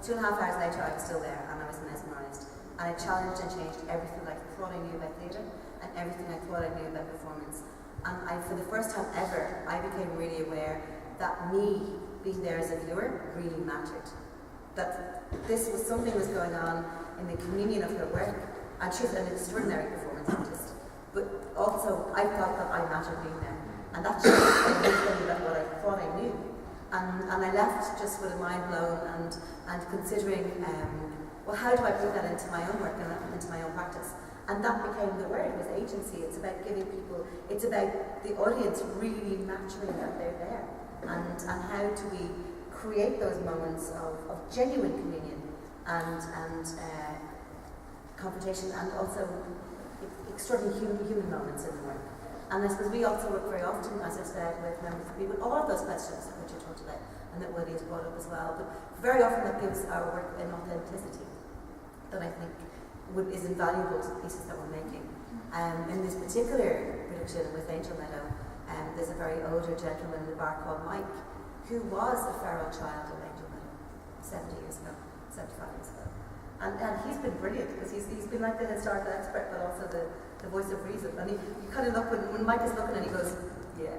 2.5 hours later, I was still there, and I was mesmerised. And I challenged and changed everything I thought I knew about theatre, and everything I thought I knew about performance. And for the first time ever, I became really aware that me being there as a viewer really mattered. That this was something was going on in the communion of her work, and she's an extraordinary performance artist. But also, I felt that I mattered being there, and that changed everything about what I thought I knew. And I left just with a mind blown and considering, well, how do I put that into my own work and into my own practice? And that became the word, was agency. It's about giving people, it's about the audience really matching that they're there. And how do we create those moments of genuine communion and confrontation, and also extraordinary human moments in the work. And I suppose we also work very often, as I said, with members of people, all of those questions that you talked about, and that Willie has brought up as well. But very often that gives our work an authenticity that I think is invaluable to the pieces that we're making. In this particular production with Angel Meadow, there's a very older gentleman in the bar called Mike, who was a feral child of Angel Meadow 75 years ago. And he's been brilliant, because he's been like the historical expert, but also the voice of reason. And you kind of look, when Mike is looking and he goes, yeah.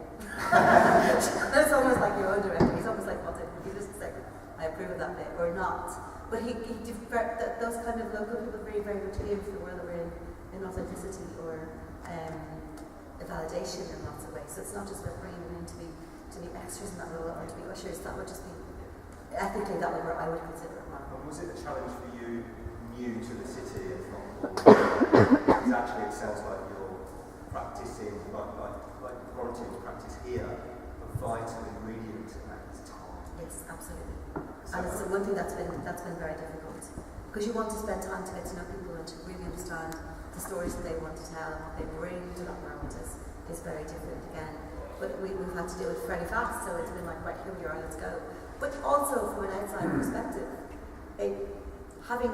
It's almost like your own director. He's almost like, what's it? He just like, I approve of that bit, or not. But those kind of local people very, very much aim for the world that we're in authenticity or a validation in lots of ways. So it's not just about bringing them in to be extras in that role or to be ushers. That would just be, ethically, that would where I would consider it wrong. And was it a challenge for you, new to the city and not because actually it sounds like you're practicing, like Florentine practice here, a vital ingredient in that is time. Yes, absolutely. And it's the one thing that's been very difficult, because you want to spend time to get to know people and to really understand the stories that they want to tell, and what they bring to that world is very different again. But we've had to do it fairly fast, so it's been like, right, here we are, let's go. But also from an outside perspective, having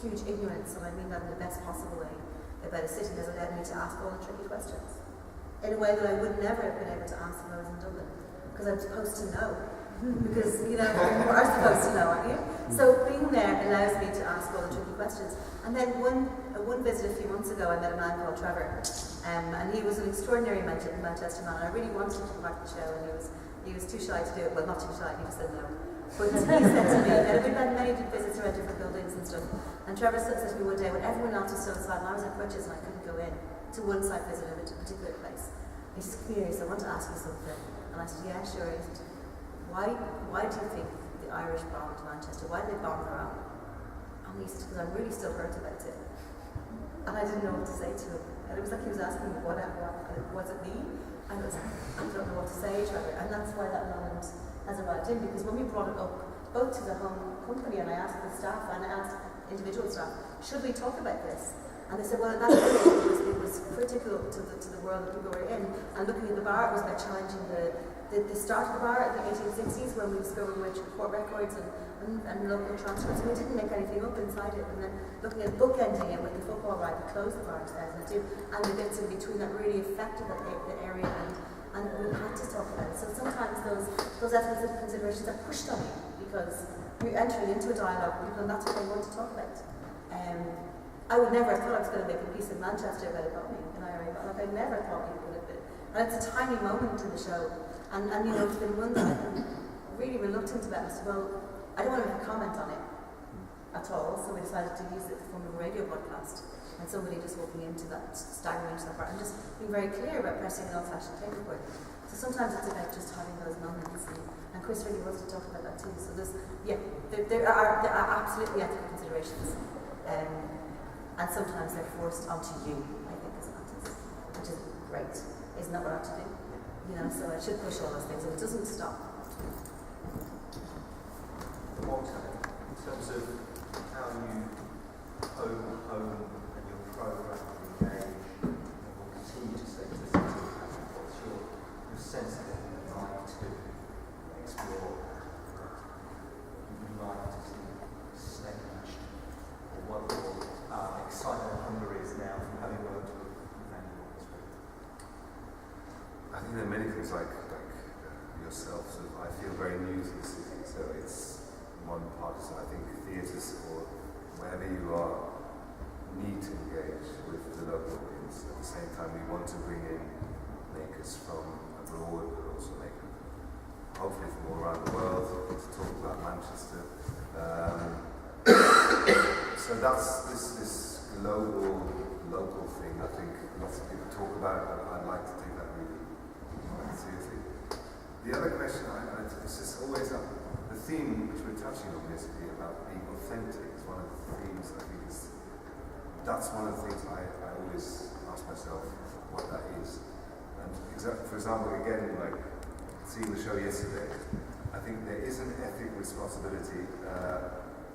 huge ignorance, and I mean that in the best possible way, about a city has allowed me to ask all the tricky questions in a way that I would never have been able to ask if I was in Dublin, because I'm supposed to know. Because, you know, you are supposed to know, aren't you? So being there allows me to ask all the tricky questions. And then one visit a few months ago, I met a man called Trevor, and he was an extraordinary Manchester man. I really wanted him to come back to the show, and he was too shy to do it. Well, not too shy, he just said no. But he said to me, and we've had many visits around different buildings and stuff, and Trevor said to me one day, when everyone else was still inside, and I was in crutches and I couldn't go in, to one site visit of a particular place. He said, come here, he said, I want to ask you something. And I said, yeah, sure. He said, why do you think the Irish bombed Manchester? Why did they bomb their own? And he said, because I'm really still hurt about it. and I didn't know what to say to him. And it was like he was asking me, what was it me? And I was like, I don't know what to say, Trevor. And that's why that moment has arrived in, because when we brought it up, both to the home company, and I asked the staff and I asked individual staff, should we talk about this? And they said, well, at that point it was critical to the world that people were in. And looking at the bar, it was about challenging the start of the bar in the 1860s, when we discovered which court records and local transcripts, and we didn't make anything up inside it. And then looking at bookending it with the football riot that closed the bar in 2002, and the bits in between that really affected the area, and we had to talk about it. So sometimes those ethical considerations are pushed on you, because you're entering into a dialogue with people, and that's what they want to talk about. I would never have thought I was going to make a piece of Manchester about a bombing in IRA, but like I never thought people would have been. And it's a tiny moment in the show, and you know, it's been one that I'm really reluctant about. So, well, I don't want to make a comment on it at all, so we decided to use it from a radio broadcast, and somebody just walking into that, staggering into that part, and just being very clear about pressing an old-fashioned tape recorder. So sometimes it's about just having those moments, and Chris really wants to talk about that too. So there are absolutely ethical considerations. And sometimes they're forced onto you, I think, as an artist, which is great. Isn't that what I have to do? You know, so I should push all those things, and it doesn't stop. Walter, in terms of how you hone and your program engage and will continue to stay to the city, what's your sense of what you'd like to explore, you would like to see staged, or what your excitement and hunger is now from having worked with Andy Orchestra? I think there are many things like yourself. So I feel very new to the city, so it's one part. So I think theatres or wherever you are need to engage with the local audience. At the same time, we want to bring in makers from abroad, but also makers hopefully from all around the world to talk about Manchester. So that's this global, local thing. I think lots of people talk about, but I'd like to take that really seriously. The other question, it's just always the theme which we're touching on basically about being authentic is one of the themes I think that's one of the things I always ask myself what that is. And for example, again, like seeing the show yesterday, I think there is an ethical responsibility.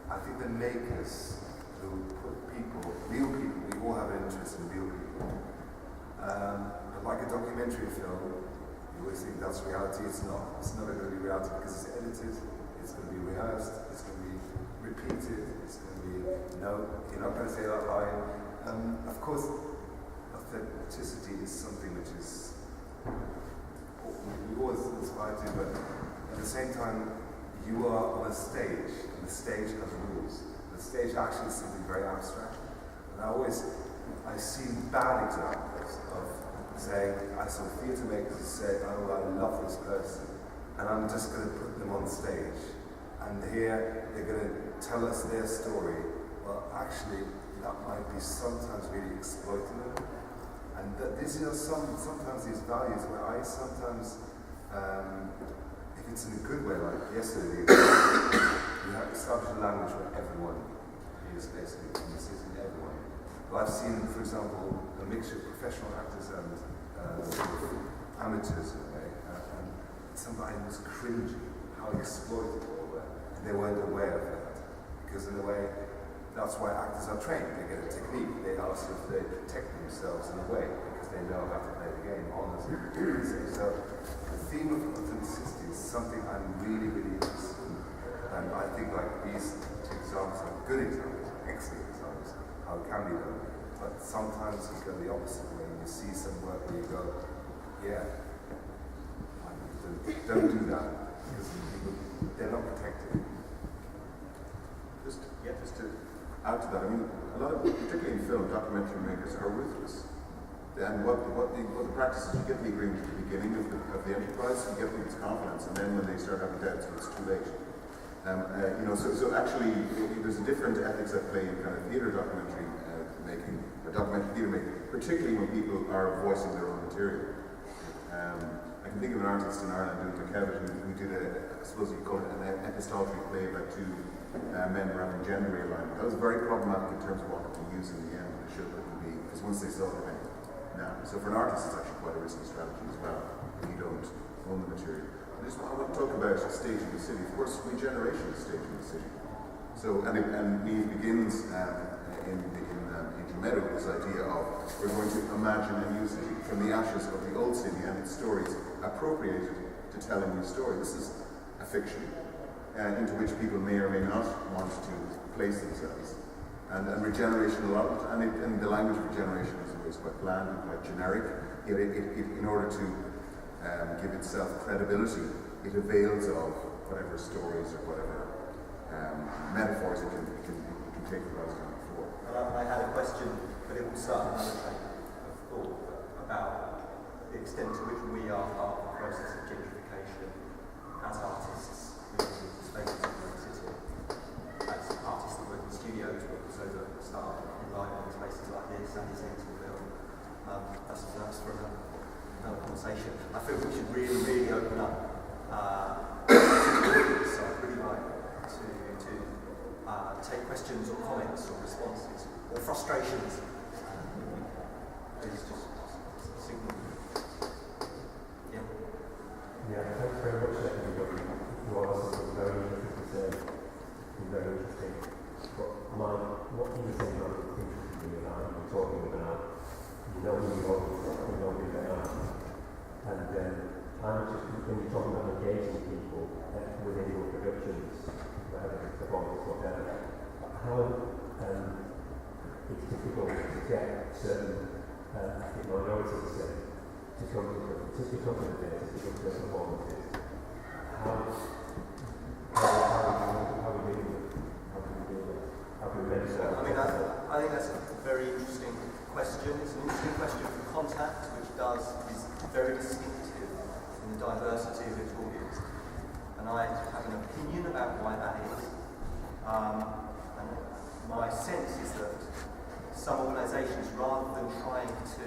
I think the makers who put real people, we all have an interest in real people. But like a documentary film, you always think that's reality. It's not. It's never going to be reality because it's edited, it's going to be rehearsed, it's going to be repeated, it's going to be, you're not going to say that line. Of course, authenticity is something which is, we always aspire to, but at the same time, you are on a stage, and the stage has rules. The stage actually is something very abstract. And I see bad examples of saying, I saw theatre makers say, oh, I love this person, and I'm just going to put them on stage. And here, they're going to tell us their story. Well, actually, that might be sometimes really exploiting them. And sometimes these values where I sometimes, if it's in a good way, like yesterday, you have established a language where everyone is basically in the city, everyone. But I've seen, for example, a mixture of professional actors and amateurs in a way, and somebody was cringing how exploited they were, and they weren't aware of that. Because in a way, that's why actors are trained. They get a technique. They protect themselves in a way because they know how to play the game honestly. So the theme of authenticity is something I'm really, really interested in. And I think like these two examples are good examples, excellent examples, how it can be done. But sometimes you go the opposite way. You see some work where you go, yeah, don't do that because they're not protected. Just to add to that, I mean, a lot of, particularly in film, documentary makers are ruthless. And what the practice is, you get the agreement at the beginning of the enterprise, you get people's confidence, and then when they start having doubts, it's too late. So actually, there's a different ethics at play in kind of theatre documentary making, or documentary theatre making, particularly when people are voicing their own material. I can think of an artist in Ireland, Doug McKevitt, who did I suppose you call it an epistolary play about two men around gender realignment. That was very problematic in terms of what could be used in the end, and it should have been because once they saw the painting, now. So for an artist, it's actually quite a risky strategy as well, if you don't own the material. I want to talk about staging the city. Of course, regeneration is staging the city. So, and Meath begins in Meadow, this idea of we're going to imagine a new city from the ashes of the old city and its stories appropriated to tell a new story. This is a fiction into which people may or may not want to place themselves. And regeneration, a lot of it, and the language of regeneration is always quite bland and quite generic. Yet in order to give itself credibility, it avails of whatever stories or whatever metaphors it can take from what I was doing before. I had a question, but it will start another train of thought about the extent to which we are part of the process of gentrification as artists within the spaces of the city. As artists that work in studios, but also that start enlivening spaces like this and this Engelville. That's for another conversation. I feel we should really open up to the audience. So I'd really like to take questions or comments or responses or frustrations. Please just signal. Yeah. Yeah, thanks very much, everybody. You all listened, very interesting to say. Very interesting. But what you were saying about interesting me about, you were talking about, you know who you are, you know who they are. And I'm just, when you're talking about engaging people within your productions, whether it's performance or whatever, how it's difficult to get certain ethnic minorities to come to the theatre, to come to performances. How do we deal with I think that's a very interesting question. It's an interesting question for Contact, which is very distinctive in the diversity of its audience. And I have an opinion about why that is. And my sense is that some organisations, rather than trying to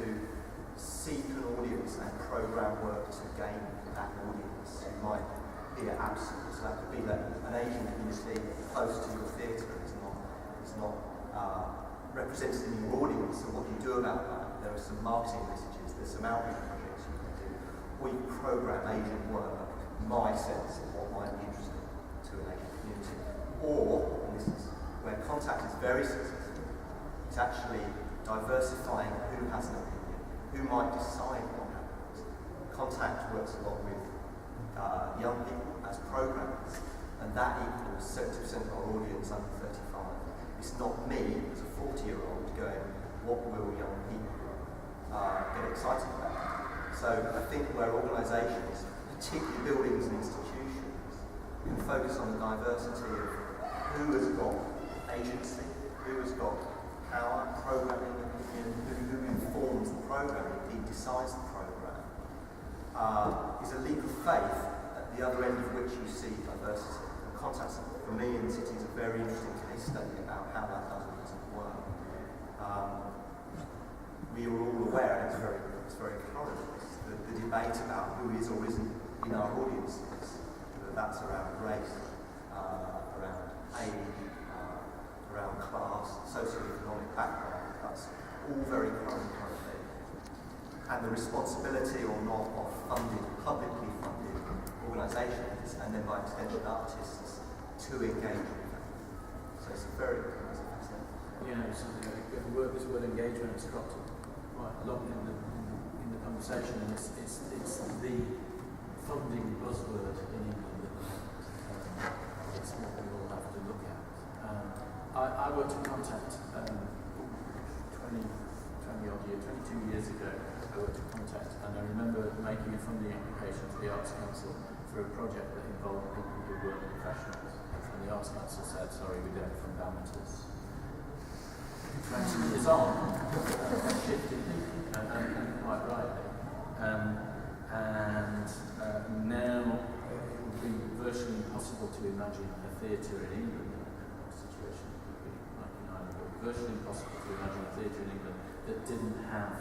seek an audience and programme work to gain that audience, you might be absent. So that could be that an Asian community close to your theatre is not represented in your audience, and what do you do about that? There are some marketing messages, there's some outreach projects you can do. Or you programme Asian work, my sense of what might be interesting to an Asian community. Or, and this is where Contact is very successful, it's actually diversifying who has an opinion, who might decide what happens. Contact works a lot with young people as programmers, and that equals 70% of our audience under 35. It's not me as a 40-year-old going, what will young people get excited about? So I think where organisations, particularly buildings and institutions, can focus on the diversity of who has got agency, who has got power, programming opinion, who informs the programme, indeed decides the programme, is a leap of faith at the other end of which you see diversity. And Contact, for me, in the city is a very interesting case study about how that does or doesn't work. We are all aware, and it's very current, the debate about who is or isn't in our audiences, whether that's around race, around age, around class, socioeconomic background. That's all very current currently. And the responsibility or not of publicly funded organisations, and then by extension artists, to engage with that. So it's a very fascinating. Yeah, this word engagement has cropped up quite a lot in the conversation, and it's the funding buzzword in England that it's what we all have to look at. I worked in Contact 22 years ago. I worked in Contact, and I remember making a funding application to the Arts Council for a project that involved people who weren't professionals. And the Arts Council said, sorry, we don't fund amateurs. 20 years on, shifted thinking, and quite rightly. Now it would be virtually impossible to imagine a theatre in England, the situation would be like in Ireland, but virtually impossible to imagine a theatre in England that didn't have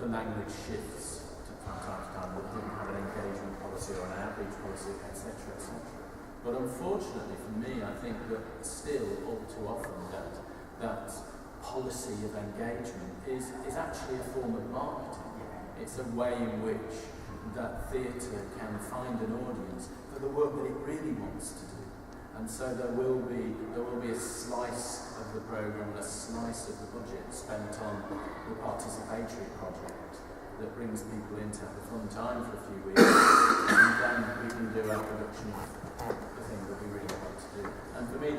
the language shifts from time to time, that didn't have an engagement policy or an outreach policy, etc., etc. But unfortunately for me, I think that still all too often that policy of engagement is actually a form of marketing. It's a way in which that theatre can find an audience for the work that it really wants to do. And so there will be a slice of the programme, a slice of the budget spent on the participatory project that brings people in to have a fun time for a few weeks, and then we can do our production of the thing that we really want to do. And for me,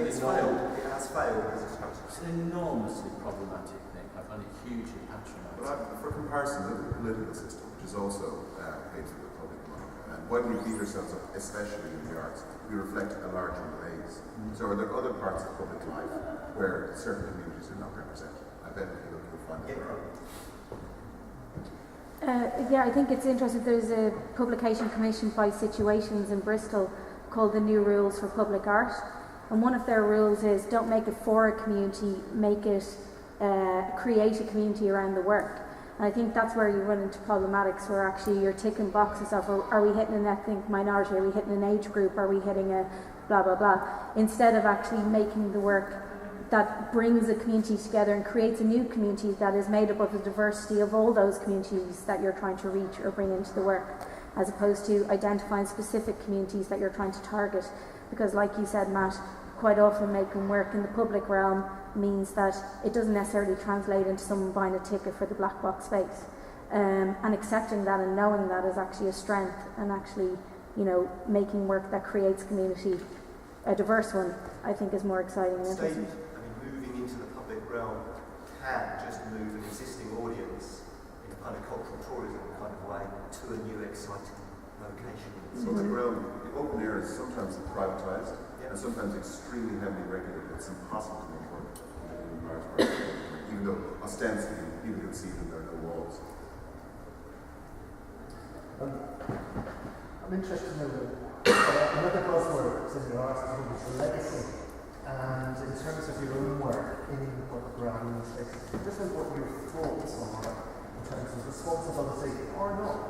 it's failed. It has failed as a structure. It's an enormously problematic thing. I find it hugely patronising. But for comparison, look at the political system, which is also paid to the public money. And when we beat ourselves up, especially in the arts, we reflect a larger base. So are there other parts of public life where certain communities are not represented? I bet you'll find that there are. Yeah, I think it's interesting. There's a publication commissioned by Situations in Bristol called The New Rules for Public Art. And one of their rules is don't make it for a community, make it create a community around the work. And I think that's where you run into problematics where actually you're ticking boxes of are we hitting an ethnic minority, are we hitting an age group, are we hitting a blah blah blah, instead of actually making the work that brings a community together and creates a new community that is made up of the diversity of all those communities that you're trying to reach or bring into the work, as opposed to identifying specific communities that you're trying to target. Because like you said, Matt, quite often making work in the public realm means that it doesn't necessarily translate into someone buying a ticket for the black box space. And accepting that and knowing that is actually a strength, and actually, you know, making work that creates community, a diverse one, I think is more exciting and interesting. Moving into the public realm can just move an existing audience in a kind of cultural tourism kind of way to a new exciting location. Public realm, the open air is sometimes privatised and sometimes extremely heavily regulated. It's impossible to make work in large parts of the country, even though ostensibly people can see that there are no walls. I'm interested in another buzzword in the arts is the legacy. And in terms of your own work in the public realm and spaces, just what your thoughts are in terms of responsibility or not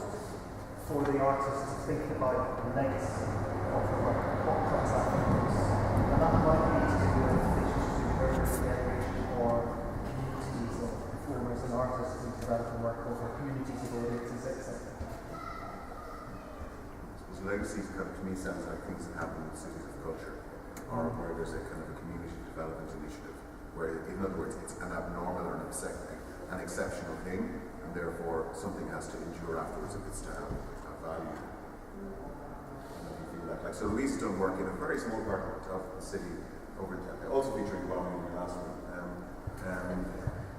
for the artist to think about the legacy of the work, what comes afterwards. And that might be to do with issues to do with earlier generation or communities of performers and artists who develop and work over communities of audiences, etc. So legacy kind of to me sounds like things that happen in cities of culture, or where there's a kind of a community development initiative, where in other words it's an abnormal or an exceptional thing, and therefore something has to endure afterwards if it's to have value. And you feel that, like, so Louise has done work in a very small part of the city, over also featuring Kwame in the last one.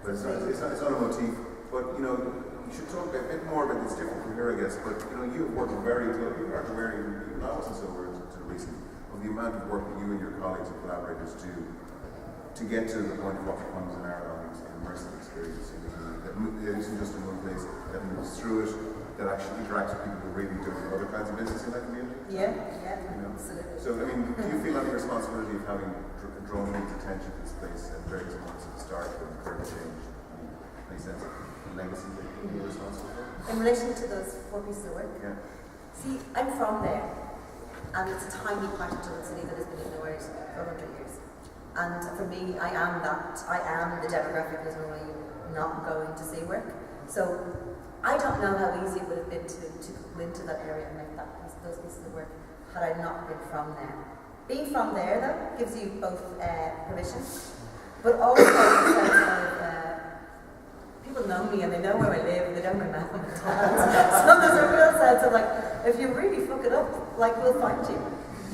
But it's not a motif. But you know, you should talk a bit more about this different from here, I guess. But you know, you've worked very closely. You are very, even I wasn't so aware until recently of the amount of work that you and your colleagues and collaborators do to get to the point of what becomes an hour-long immersive experience in the community. That isn't just in one place, that moves through it, that actually interacts with people who are really doing other kinds of business in that community. Yeah, you know? absolutely. So, I mean, do you feel any responsibility of having drawn people's attention to this place at various points at the start when the curve changed? Any sense of legacy that you're responsible for? In relation to those 4 pieces of work? Yeah. See, I'm from there, and it's a tiny part of the city that has been ignored for 100 years. And for me, I am the demographic that's normally not going to see work. So I don't know how easy it would have been to go into that area and make those pieces of work had I not been from there. Being from there, though, gives you both permission, but also a sense of people know me and they know where I live, they know my mum and dad. So there's a real sense of like, if you really fuck it up, like we'll find you.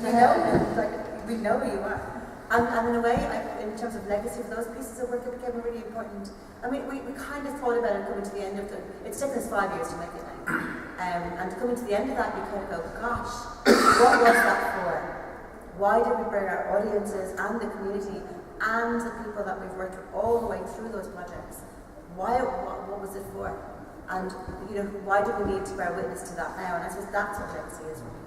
You know, like we know who you are. And in a way, in terms of legacy for those pieces of work, it became really important. I mean, we kind of thought about it coming to the end of it's taken us 5 years to make it now. And coming to the end of that, you kind of go, gosh, what was that for? Why did we bring our audiences and the community and the people that we've worked with all the way through those projects? What was it for? And, you know, why do we need to bear witness to that now? And I suppose that's what legacy is really.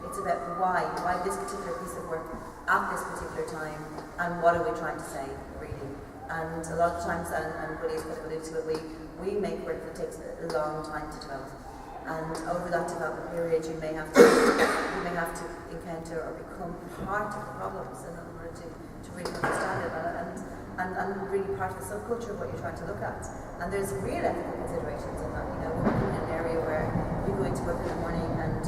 It's about why this particular piece of work at this particular time, and what are we trying to say, really? And a lot of times, and William's kind of alluded to it, we make work that takes a long time to develop. And over that development period, you may have to encounter or become part of the problems in order to really understand it. and really part of the subculture of what you're trying to look at. And there's real ethical considerations in that. You know, we're working in an area where we go into work in the morning and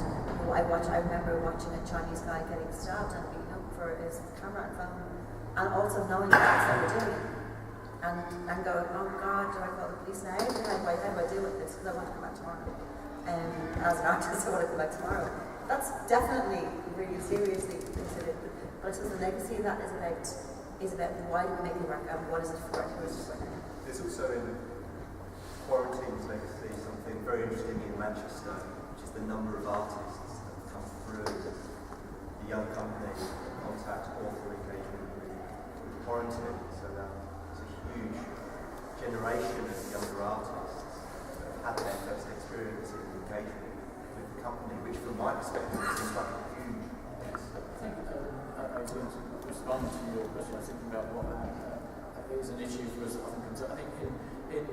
I remember watching a Chinese guy getting stabbed and beaten up for his camera and phone, and also knowing what they were doing, and going, oh God, do I call the police now? How do I deal with this? Because I want to come back tomorrow. As an artist, I want to come back tomorrow. That's definitely really seriously considered. But I suppose the legacy of that is about why do we make the work and what is it for? There's also in Quarantine's legacy something very interesting in Manchester, which is the number of artists that come through the young company contact author engagement with Quarantine. So there's a huge generation of younger artists that have had their first experience in engagement with the company, which from my perspective seems like a huge yes. I think I was going to respond to your question. I was thinking about what is an issue for us often concerned. I think in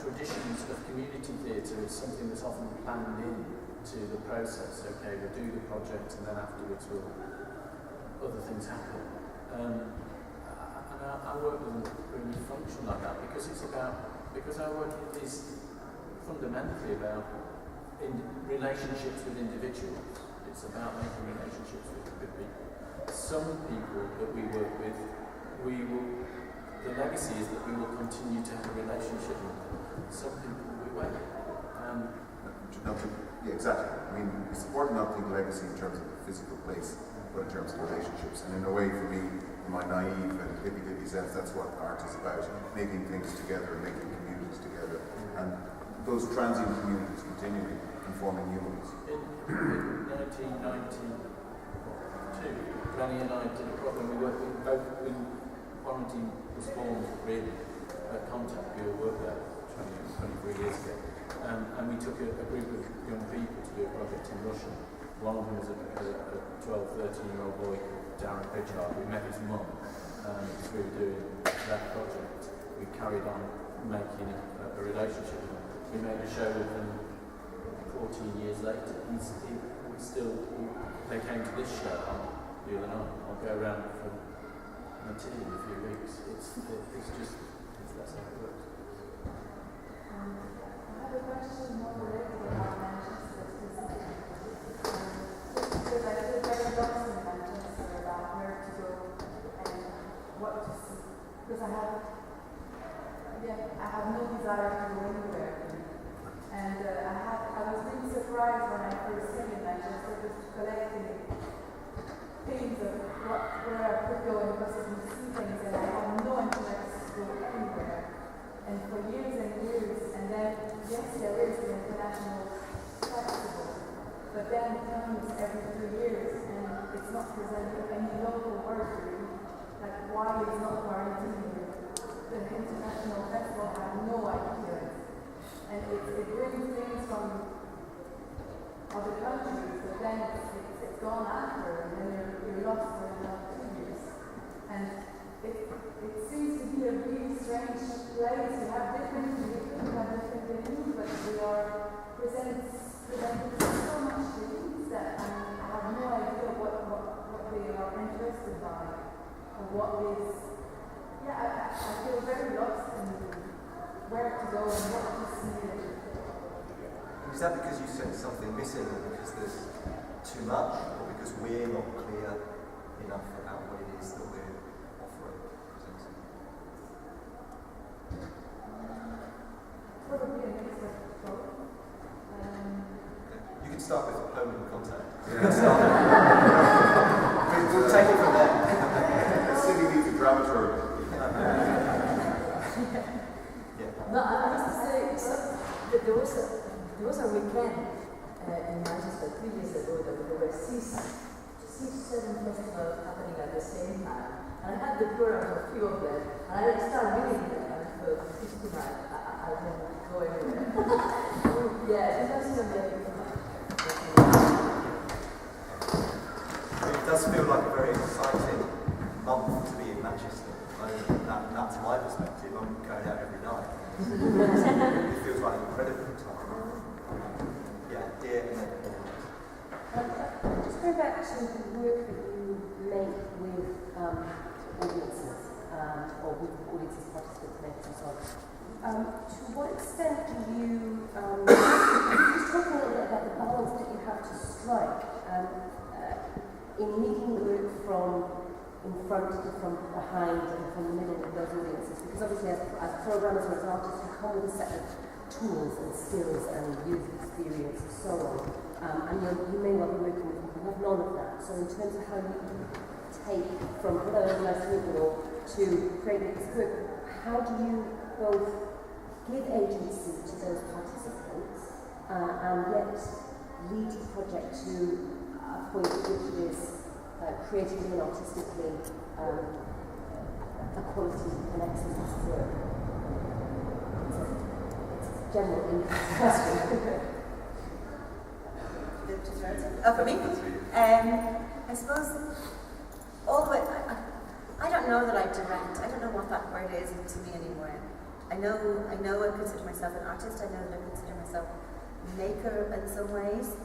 traditions of community theatre, it's something that's often planned into the process. Okay, we'll do the project and then afterwards other things happen. And our work doesn't really function like that because our work is fundamentally about relationships with individuals. It's about making relationships with people. Some people that we work with, the legacy is that we will continue to have a relationship with them. Some people we won't. Yeah, exactly. I mean, it's important not to think legacy in terms of the physical place, but in terms of relationships. And in a way, for me, in my naive and hippy-dippy sense, that's what art is about, making things together, making communities together. And those transient communities continuing and forming new ones. In 1992, Granny and I did a problem. We worked with both when Quarantine was formed, really, Contact. We all worked there 23 years ago. And we took a group of young people to do a project in Russia. One of them was a 12, 13-year-old boy called Darren Pritchard. We met his mum through doing that project. We carried on making a relationship with them. We made a show with them 14 years later. They came to this show the other night. I'll go around for my tea in a few weeks. That's how it works. I have a question more related about Manchester specifically. Because I feel very lost in Manchester about where to go and what to see. Because I have no desire to go anywhere. And I was really surprised when I first came in Manchester, just collecting things of where I could go and possibly see things, and I had no interest to go anywhere. And for years and years, and then yes, there is the international festival, but then it comes every 2 years, and it's not presenting any local work really. Like why it's not Quarantine here? The international festival, I have no idea. And it brings things from other countries, but then it's gone after, and then you're lost for another 2 years. And it seems to be a really strange place. You have different venues, but we are presenting so much things that I have no idea what they are interested by, or what is. Yeah, I feel very lost in where to go and what to see. Is that because you sense something missing, or because there's too much, or because we're not clear enough about what it is that we're offering? Probably a mix of both. You can start with permanent contact. Yeah. We'll take it from there. The city needs a dramaturg. No, I have to say that there was a weekend in Manchester 3 years ago that there were 6, 7 festivals happening at the same time. And I had the tour of a few of them, and I started reading them, and I thought, this is too much, I didn't go anywhere. Yeah, it does feel very too much. It does feel like a very exciting month to be in Manchester. That's my perspective. I'm going out every night. It feels like an incredible time. Yeah, dear and just going back to the work that you make with audiences. and or with audiences, participants, makers and so on. To what extent do you, just talking a little bit about the balance that you have to strike in meeting the work from in front to from behind and from the middle of those audiences, because obviously as programmers or as artists, you come with a set of tools and skills and user experience and so on, and you may well be working with people who have none of that. So in terms of how you take from whatever nice or to create this work, how do you both give agency to those participants and yet lead the project to a point at which it is creatively and artistically a quality and excellence work? It's a general interest question. For me? I suppose all the way, I don't know that I direct. I don't know what that word is to me anymore. I know I consider myself an artist. I know that I consider myself a maker in some ways.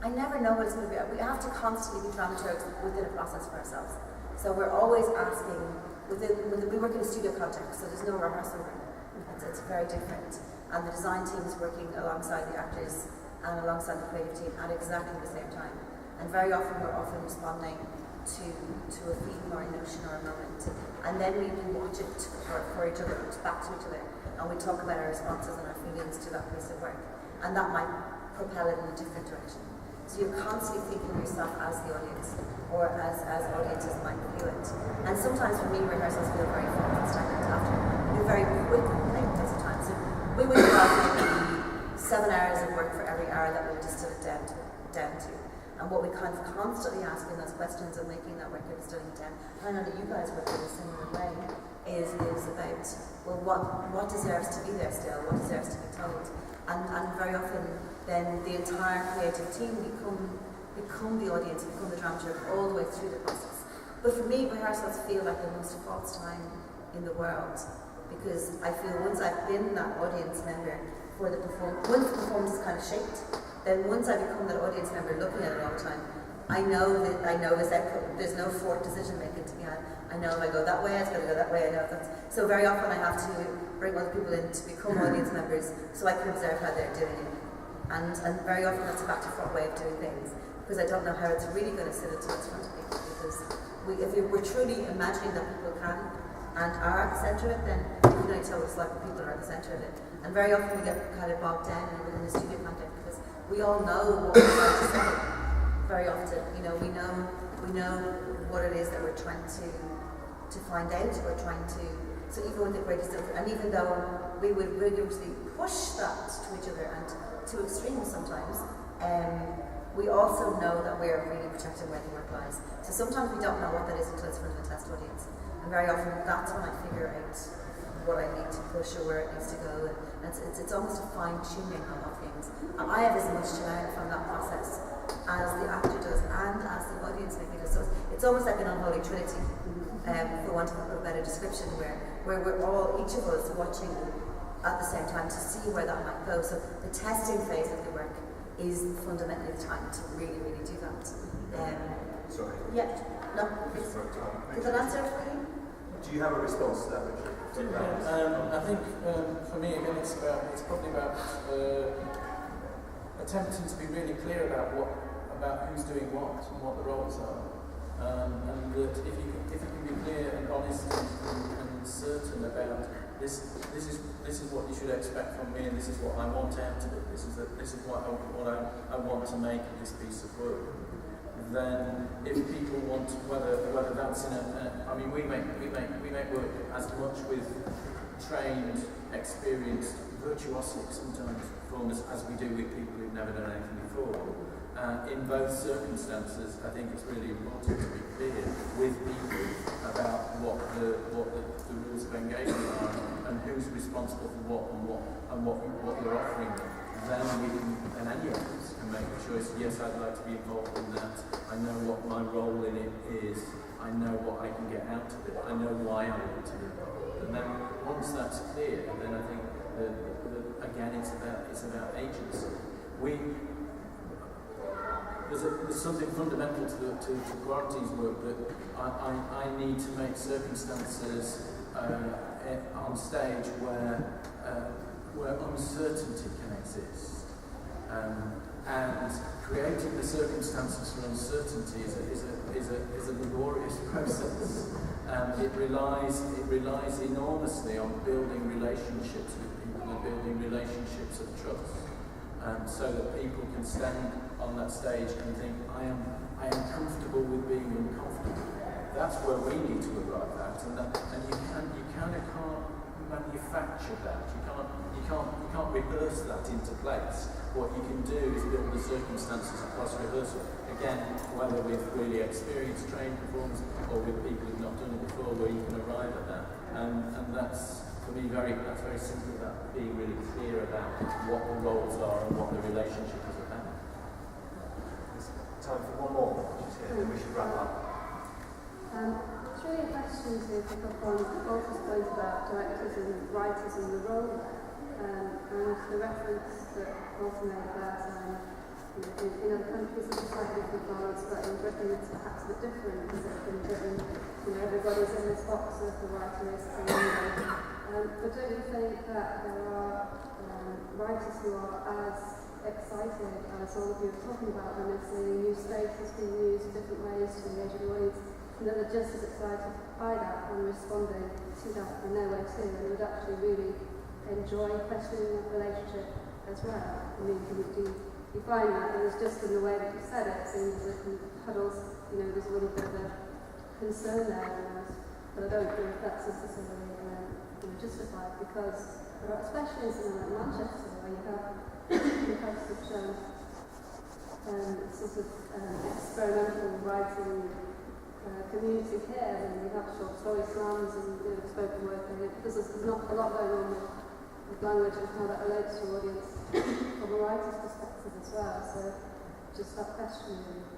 I never know what it's going to be. We have to constantly be dramaturgs within a process for ourselves. So we're always asking, we work in a studio context, so there's no rehearsal room. It's very different. And the design team is working alongside the actors and alongside the creative team at exactly the same time. And very often we're responding to a feeling or a notion or a moment. And then we watch it for each other, back to each other. And we talk about our responses and our feelings to that piece of work. And that might propel it in a different direction. So you're constantly thinking of yourself as the audience, or as audiences might view it. And sometimes for me, rehearsals feel very fun and stagnant after. They're very quick things at times. So we would have maybe 7 hours of work for every hour that we would distill it down to. And what we kind of constantly ask in those questions of making that work and distilling it down, and I know that you guys work in a similar way, is about, well, what deserves to be there still, what deserves to be told. And very often then the entire creative team become the audience, become the dramaturg all the way through the process. But for me, rehearsals feel like the most false time in the world, because I feel once I've been that audience member for the performance, once the performance is kind of shaped, then once I become that audience member looking at it all the time, I know this output. There's no forced decision making to be had. I know if I go that way, it's going to go that way. I know that. So very often I have to bring other people in to become audience members so I can observe how they're doing it. And very often that's a back to front way of doing things, because I don't know how it's really going to sit into its front of people. Because if we're truly imagining that people can and are at the centre of it, then we can only tell what it's like when people are at the centre of it. And very often we get kind of bogged down within the studio context, because we all know what we're trying to say. Very often, we know what it is that we're trying to find out. We're trying to. So even with the greatest, and even though we would rigorously push that to each other and to extremes sometimes, we also know that we're really protecting where the work lies. So sometimes we don't know what that is until it's in front of a test audience. And very often that's when I figure out what I need to push or where it needs to go. And it's almost a fine-tuning of things. And I have as much to learn from that process as the actor does and as the audience maker does. So it's almost like an unholy trinity, for want of a better description, where we're all, each of us, watching at the same time to see where that might go. So the testing phase of the work is fundamentally the time to really, really do that. Sorry. Yeah. No. Did that answer for you? Do you have a response to that, Richard? I think for me again, it's probably about attempting to be really clear about who's doing what and what the roles are, and that if you can be clear and honest and certain about this is what you should expect from me, and this is what I want out of it. This is what I want to make of this piece of work. Then, if people want, whether that's in we make work as much with trained, experienced, virtuosic sometimes performers as we do with people who've never done anything before. In both circumstances, I think it's really important to be clear with people about what the rules of engagement are and who's responsible for what you're offering them. Then any of us can make the choice. Yes, I'd like to be involved in that. I know what my role in it is. I know what I can get out of it. I know why I want to be involved. And then once that's clear, then I think again it's about agency. there's something fundamental to Quarantine's work that I need to make circumstances on stage where uncertainty can exist, and creating the circumstances for uncertainty is a laborious process. It relies enormously on building relationships with people and building relationships of trust, so that people can stand on that stage and think, I am comfortable with being uncomfortable. That's where we need to arrive at, and you kind of can't manufacture that. You can't rehearse that into place. What you can do is build the circumstances across rehearsal. Again, whether with really experienced trained performers or with people who've not done it before, where you can arrive at that. And that's, for me, very simple, about being really clear about what the roles are and what the relationship is about. Time for one more, which is here, then we should wrap up. It's really a question to pick up on Walter's point about directors and writers and the role there, and the reference that Walter made about in other countries it's a slightly different balance, but in Britain it's perhaps a bit different, because in Britain everybody's in this box of the writer is but don't you think that there are writers who are as excited as all of you are talking about when they see new spaces being used, different ways to engage with the audience, and that they're just as excited by that and responding to that in their way too, and would actually really enjoy questioning that relationship as well? I mean, do you find that? And it's just in the way that you said it, seems as if Puddles, there's a little bit of a concern there almost, but I don't think that's necessarily justified, because there are, especially in somewhere like Manchester, where you have such experimental writing community here, and we have short story slams and spoken word thing, because there's not a lot going on with language and how that relates to audience from a writer's perspective as well. So just that question really.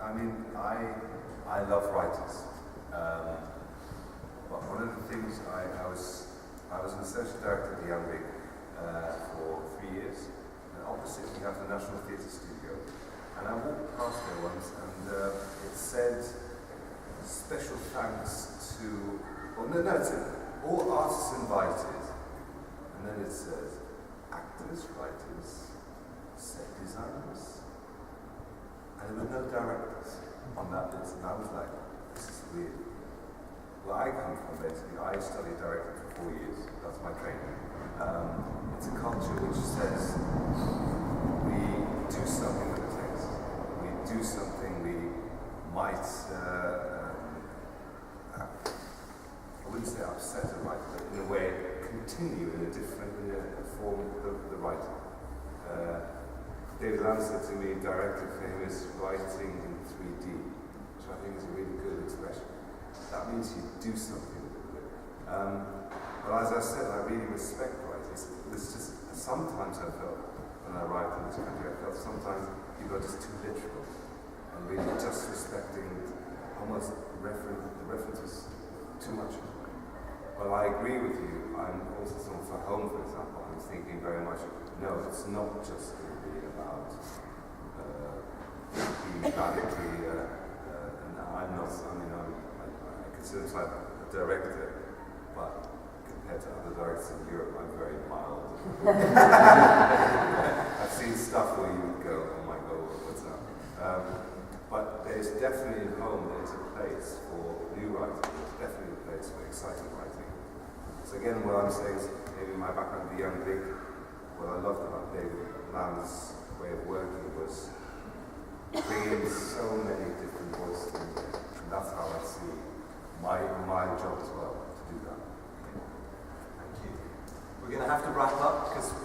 I mean, I love writers. But one of the things I was an associate director at the Young Vic for 3 years, and opposite we have the National Theatre Studio. And I walked past there once, and it said, special thanks to, it said, all artists invited. And then it says, actors, writers, set designers. And there were no directors on that list. And I was like, this is weird. Where I come from, basically, I studied directing for 4 years. That's my training. It's a culture which says we do something with the text. We do something we might, I wouldn't say upset a writer, but in a way continue in a form of the writing. David Land said to me, director famous writing in 3D, which I think is a really good expression. That means you do something with it. But as I said, I really respect writers. It's just, sometimes I felt, when I arrived in this country, I felt sometimes people are just too literal, and really just respecting almost the references too much. Well, I agree with you. I'm also someone for home, for example. I'm thinking very much, no, it's not just going to be about being radically, and I'm not, I consider myself a director, but compared to other directors in Europe, I'm very mild. I've seen stuff where you would go, oh my God, what's that? But there's definitely in home, there's a place for new writing, there's definitely a place for exciting writing. So again, what I'm saying is, maybe my background, the Young Vic, what I loved about David Land's way of working was bringing so many different voices in there. And that's how I see my job as well, to do that. Thank you. We're going to have to wrap up because